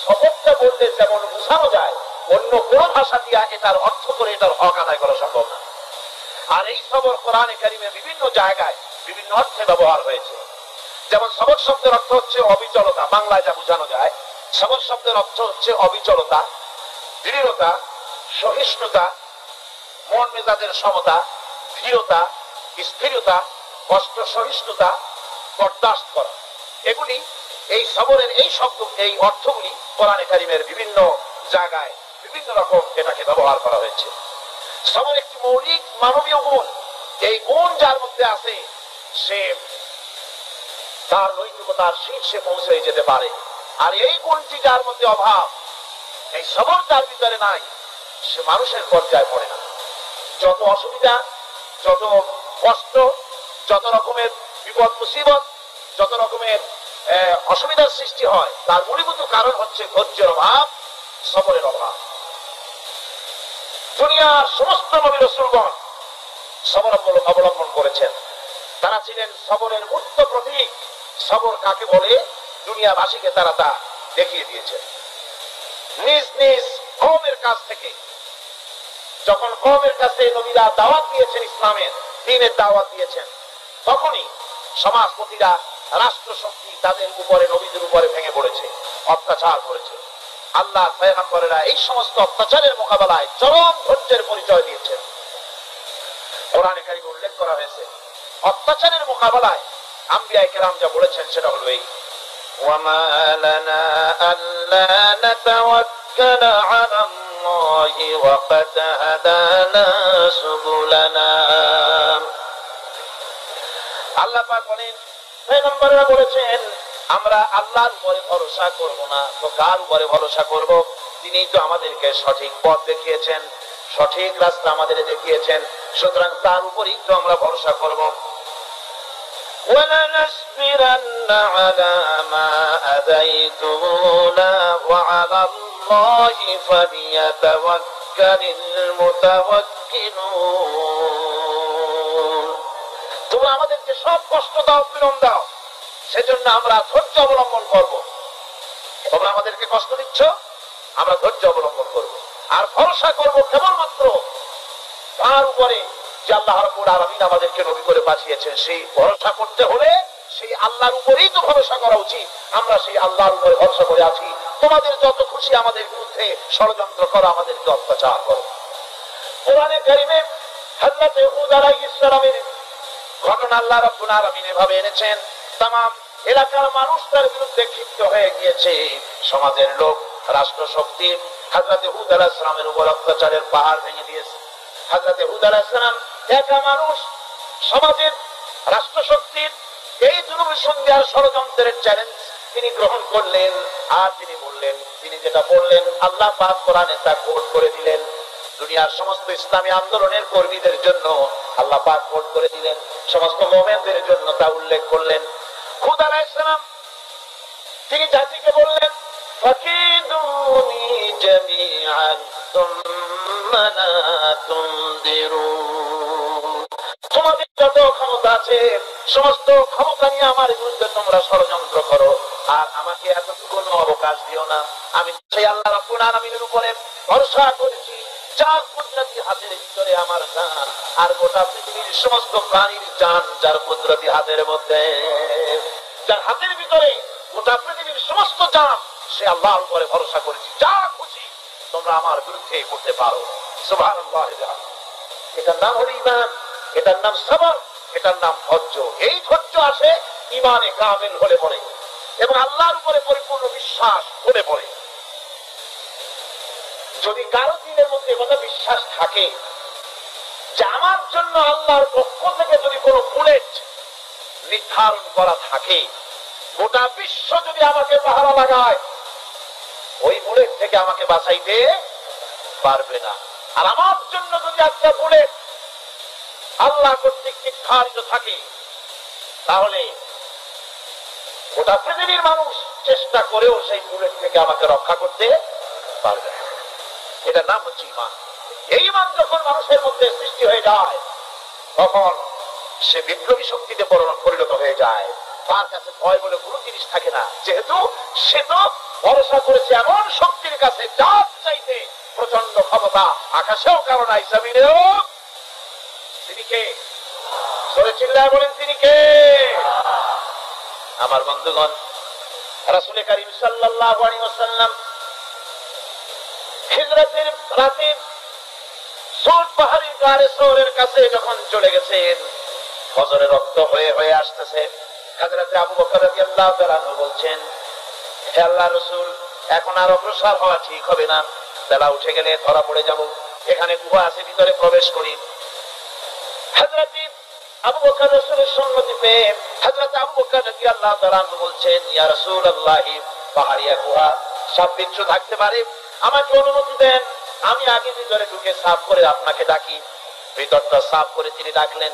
সবরটা বললে যেমন বোঝানো যায়, অন্য কোন ভাষা দিয়া এটার অর্থ করে এটার হক আদায় করা সম্ভব না। আর এই সবর কোরআনে কারিমে বিভিন্ন জায়গায় বিভিন্ন অর্থে ব্যবহার হয়েছে। যেমন সবর শব্দের অর্থ হচ্ছে অবিচলতা, বাংলায় যা বোঝানো যায়। সবর শব্দের অর্থ হচ্ছে অবিচলতা, দৃঢ়তা, সহিষ্ণুতা, মন মেজাজের সমতা, ধীরতা, স্থিরতা, কষ্ট সহিষ্ণুতা, বরদাস্ত করা। এগুলি এই সবরের এই শব্দ, এই অর্থগুলি কোরআনে কারিমের বিভিন্ন জায়গায় বিভিন্ন রকম এটাকে ব্যবহার করা হয়েছে। সবর একটি মৌলিক মানবীয় গুণ। এই গুণ যার মধ্যে আছে সে তার নৈতিকতার শীর্ষে পৌঁছে যেতে পারে। আর এই গুণটি যার মধ্যে অভাব, এই সবর যার ভিতরে নাই, সে মানুষের পর্যায়ে পড়ে না। যত অসুবিধা, যত কষ্ট, যত রকমের বিপদ মুসিবত, যত রকমের অসুবিধার সৃষ্টি হয়, তার মূলীভূত কারণ হচ্ছে ধৈর্যের অভাব, সবরের অভাব। দুনিয়ার সমস্ত নবী রাসূলগণ সবর অবলম্বন করেছেন। তারা ছিলেন সবরের মূর্ত প্রতীক। সবর কাকে বলে দুনিয়াবাসীকে তারা তা দেখিয়ে দিয়েছেন। নিজ নিজ কওমের কাছ থেকে যখন কওমের কাছে নবীরা দাওয়াত দিয়েছেন, ইসলামের দ্বীনের দাওয়াত দিয়েছেন, তখনই সমাজপতিরা, রাষ্ট্রশক্তি তাদের উপরে, নবীদের উপরে ভেঙে পড়েছে, অত্যাচার করেছে। আল্লাহ পয়গম্বরেরা এই সমস্ত অত্যাচারের মোকাবেলায় চরম ধৈর্যের পরিচয় দিয়েছেন। কোরআনে কারিমে উল্লেখ করা হয়েছে অত্যাচারের মোকাবেলায় আম্বিয়া কেরাম যা বলেছেন সেটা হলো এই, ওয়ামা লানা আল্লা নাতাওয়াক্কালা আলাল্লাহি ওয়া কাদ হাদানা সুবুলানা। আল্লাহ পাক বলেন, পয়গম্বররা বলেছেন আমরা আল্লাহর উপরে ভরসা করব না, তো কার উপরে ভরসা করব? তিনিই তো আমাদেরকে সঠিক পথ দেখিয়েছেন, সঠিক রাস্তা আমাদের দেখিয়েছেন, সুতরাং তার উপরেই তো আমরা ভরসা করব। ওয়ালানাসবিরান্না আলা মা আযাইতুমুনা ওয়া আলা আল্লাহি ফালিয়াতাওয়াক্কালিল তোমরা আমাদেরকে সব কষ্ট দাও, পীড়ন দাও, সেজন্য আমরা ধৈর্য অবলম্বন করব। তোমরা আমাদেরকে কষ্ট দিচ্ছ, আমরা ধৈর্য অবলম্বন করব আর ভরসা করব কেবলমাত্র তার উপরে যে আল্লাহ রাব্বুল আলামিন আমাদেরকে নবী করে পাঠিয়েছেন। সেই ভরসা করতে হলে সেই আল্লাহর উপরেই তো ভরসা করা উচিত। আমরা সেই আল্লাহর উপরে ভরসা করে আছি। তোমাদের যত খুশি আমাদের বিরুদ্ধে ষড়যন্ত্র করো, আমাদেরকে অত্যাচার করো। কোরআনে কারীমে হযরত হুদ আলাইহিস সালামের ঘটনা আল্লাহ রাব্বুল আলামিন এভাবে এনেছেন। तमाम এলাকার মানুষ তার বিরুদ্ধে ক্ষিপ্ত হয়ে গিয়েছে। সমাজের লোক, রাষ্ট্র শক্তি হযরত হুদ আলাইহিস সালামের উপর অত্যাচারের পাহাড় ভেঙে দিয়েছে। হযরত হুদ আলাইহিস সালাম একা মানুষ, সমাজের রাষ্ট্র শক্তির এই দুর্বিসন্ধির ষড়যন্ত্রের চ্যালেঞ্জ তিনি গ্রহণ করলেন। আর তিনি বললেন, তিনি যেটা বললেন আল্লাহ পাক কোরআনে তা কোট করে দিলেন। দুনিয়ার সমস্ত ইসলামী আন্দোলনের কর্মীদের জন্য আল্লাহ পাক কোট করে দিলেন, সমস্ত মুমিনদের জন্য তা উল্লেখ করলেন। হুদ আলাইহিস সালাম তিনি জাতিকে বললেন, ফাকিদুনি জামিআন সুম্মা লা তুনদিরুন, তোমাদের যত ক্ষমতা আছে সমস্ত ক্ষমতা নিয়ে আমার বিরুদ্ধে তোমরা ষড়যন্ত্র করো, আর আমাকে এতটুকু অবকাশ দিও না। আমি সেই আল্লাহ রাব্বুল আলামিনের উপরে ভরসা করেছি, যার কুদরতি হাতের ভিতরে আমার জান, আর গোটা পৃথিবীর সমস্ত প্রাণীর জান যার কুদরতি হাতের মধ্যে, যার হাতের ভিতরে গোটা পৃথিবীর সমস্ত জান, সে আল্লাহর উপরে ভরসা করেছি। যা খুশি তোমরা আমার বিরুদ্ধে করতে পারো। সুবহানাল্লাহ। এটার নাম হলো ঈমান, এটার নাম সবর, এটার নাম ধৈর্য। এই ধৈর্য আসে ঈমানে কামিল হলে পড়ে এবং আল্লাহর উপরে পরিপূর্ণ বিশ্বাস হলে পড়ে। যদি কারো দিনের মধ্যে কথা বিশ্বাস থাকে যে আমার জন্য আল্লাহর পক্ষ থেকে যদি কোনো বুলেট নির্ধারণ করা থাকে, গোটা বিশ্ব যদি আমাকে পাহারা লাগায়, ওই বুলেট থেকে আমাকে বাঁচাইতে পারবে না। আর আমার জন্য যদি একটা বুলেট আল্লাহ কর্তৃক নির্ধারিত থাকে, তাহলে গোটা পৃথিবীর মানুষ চেষ্টা করেও সেই বুলেট থেকে আমাকে রক্ষা করতে পারবে না। এটার নাম হচ্ছে ঈমান। এই ঈমান যখন মানুষের মধ্যে সৃষ্টি হয়ে যায়, তখন সে বিপ্লবী শক্তিতে পরিণত হয়ে যায়। তার কাছে ভয় বলে কোনো জিনিস থাকে না, যেহেতু সে তো ভরসা করেছে এমন শক্তির কাছে যার চাইতে প্রচন্ড ক্ষমতা আকাশেও কারো নাই, জমিনেও। তিনি কে? জোরে চিল্লায় বলেন, তিনি কে? আমার বন্ধুগণ, রাসূল কারীম সাল্লাল্লাহু আলাইহি ওয়াসাল্লাম হিজরতের রাতে সৌর পাহাড়ের গাড়ে সৌরের কাছে যখন চলে গেছেন, ফজরের রক্ত হয়ে হয়ে আসতেছে। হযরত আবু বকর রাদিয়াল্লাহু তাআলা বলছেন, হে আল্লাহর রাসূল, এখন আর অগ্রসর হওয়া ঠিক হবে না, বেলা উঠে গেলে ধরা পড়ে যাব। এখানে গুহা আছে, ভিতরে প্রবেশ করি। হযরত আবু বকর রাসূলের সম্মতি পেয়ে হযরত আবু বকর রাদিয়াল্লাহু তাআলা বলছেন, ইয়া রাসূলুল্লাহ, পাহাড়িয়া গুহা, সাপ বিচ্ছু থাকতে পারে, আমাকে অনুমতি দেন, আমি আগে ভিতরে ঢুকে সাফ করে আপনাকে ডাকি। ভিতরটা সাফ করে তিনি ডাকলেন।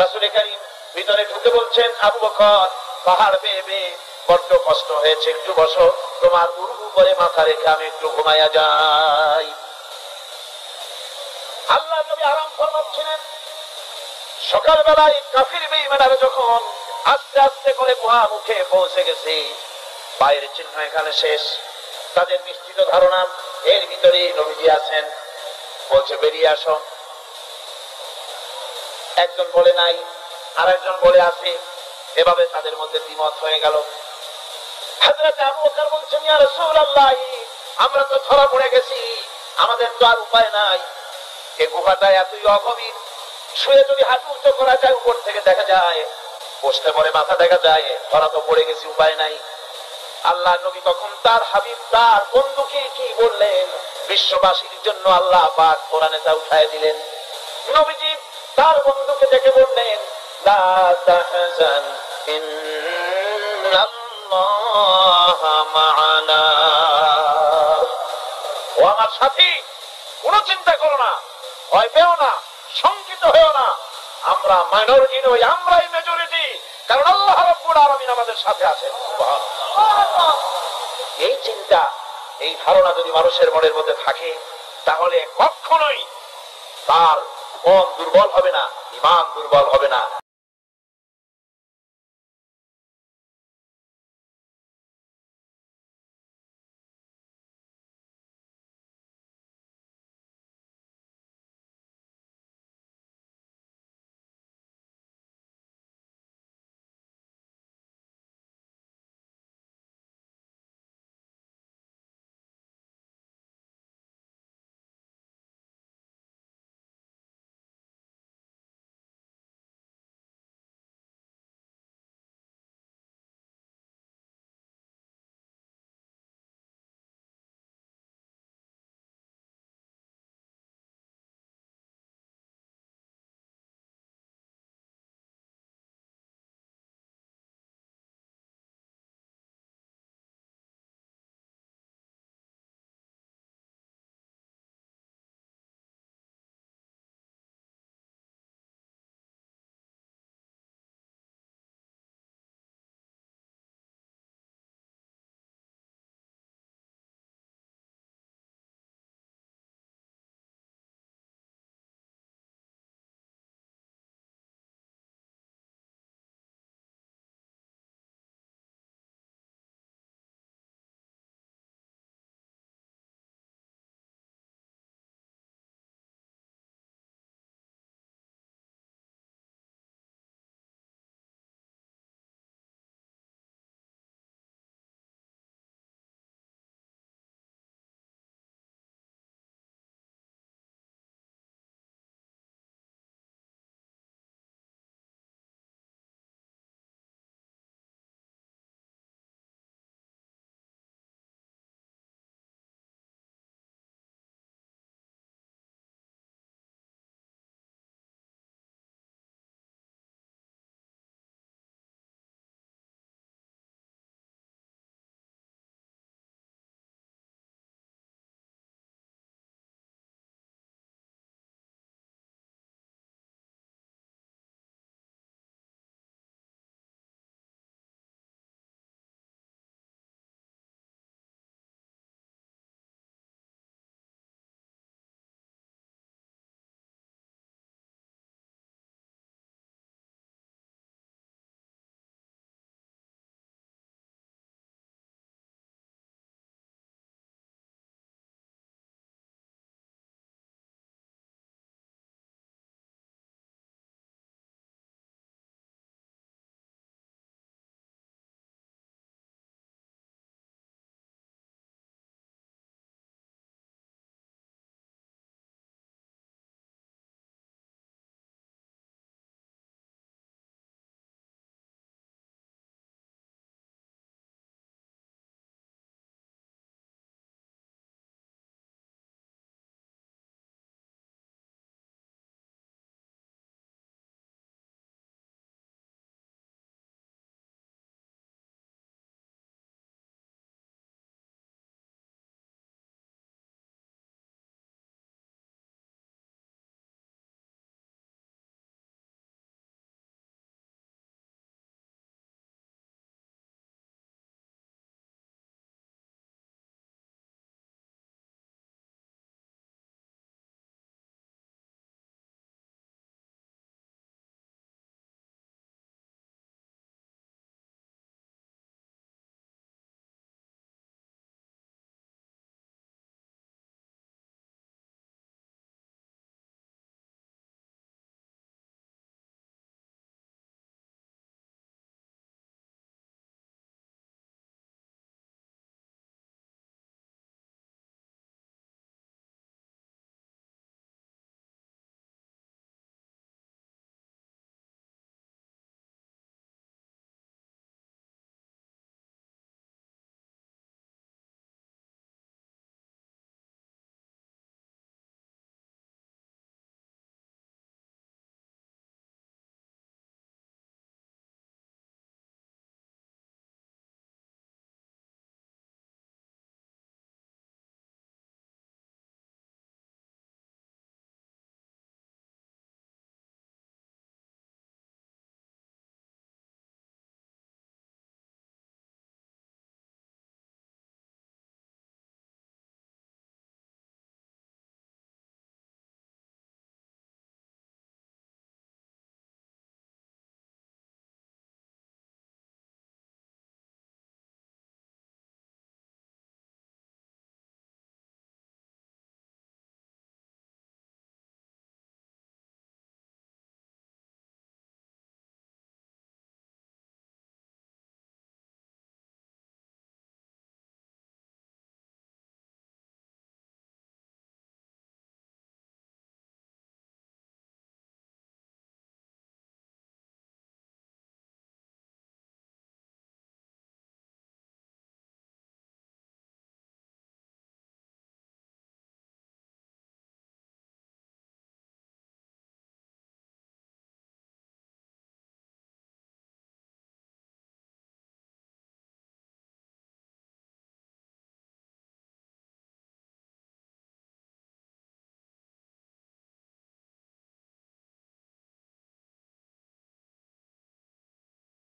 রাসূল কারীম ভিতরে ঢুকে বলছেন, আবু বকর, পাহাড় বেয়ে বেয়ে বড্ড কষ্ট হয়েছে, একটু বসো, তোমার উরুর উপরে মাথা রেখে আমি একটু ঘুমাইয়া যাই। আল্লাহ নবী আরাম ফরমাচ্ছিলেন। সকালবেলায় কাফির বেঈমানরা যখন আস্তে আস্তে করে গুহা মুখে পৌঁছে গেছে, পায়ের চিহ্ন এখানে শেষ, তাদের নিশ্চিত ধারণা এর ভিতরে নবীজি আছেন। বলছে, বেরিয়ে আসো। একজন বলে নাই, আর একজন বলে আছে, এভাবে তাদের মধ্যে দ্বিমত হয়ে গেল। হযরত আবু বকর বলছেন, ইয়া রাসূলুল্লাহ, আমরা তো ধরা পড়ে গেছি, আমাদের তো আর উপায় নাই। এই গুহাটা এতই অগভীর, শুয়ে যদি হাঁটু উঁচু করা যায়, উপর থেকে দেখা যায়, বসতে পরে মাথা দেখা যায়, ধরা তো পড়ে গেছি, উপায় নাই। আল্লাহ নবী তখন তার হাবিব, তার বন্ধুকে কি বললেন, বিশ্ববাসীর জন্য আল্লাহ পাক কোরআনে তা উঠায় দিলেন। নবীজি তার বন্ধুকে দেখে বললেন, লা তাহজান ইন্নাল্লাহা মা'ানা, ও আমার সাথী, কোনো চিন্তা করো না, ভয় পেও না, শঙ্কিত হয়েও না, আমরা মাইনরিটি নই, আমরাই মেজরিটি, কারণ আল্লাহ রাব্বুল আলামিন আমাদের সাথে আছেন। সুবহানাল্লাহ। এই চিন্তা, এই ধারণা যদি মানুষের মনের মধ্যে থাকে, তাহলে কখনোই তার মন দুর্বল হবে না, ঈমান দুর্বল হবে না।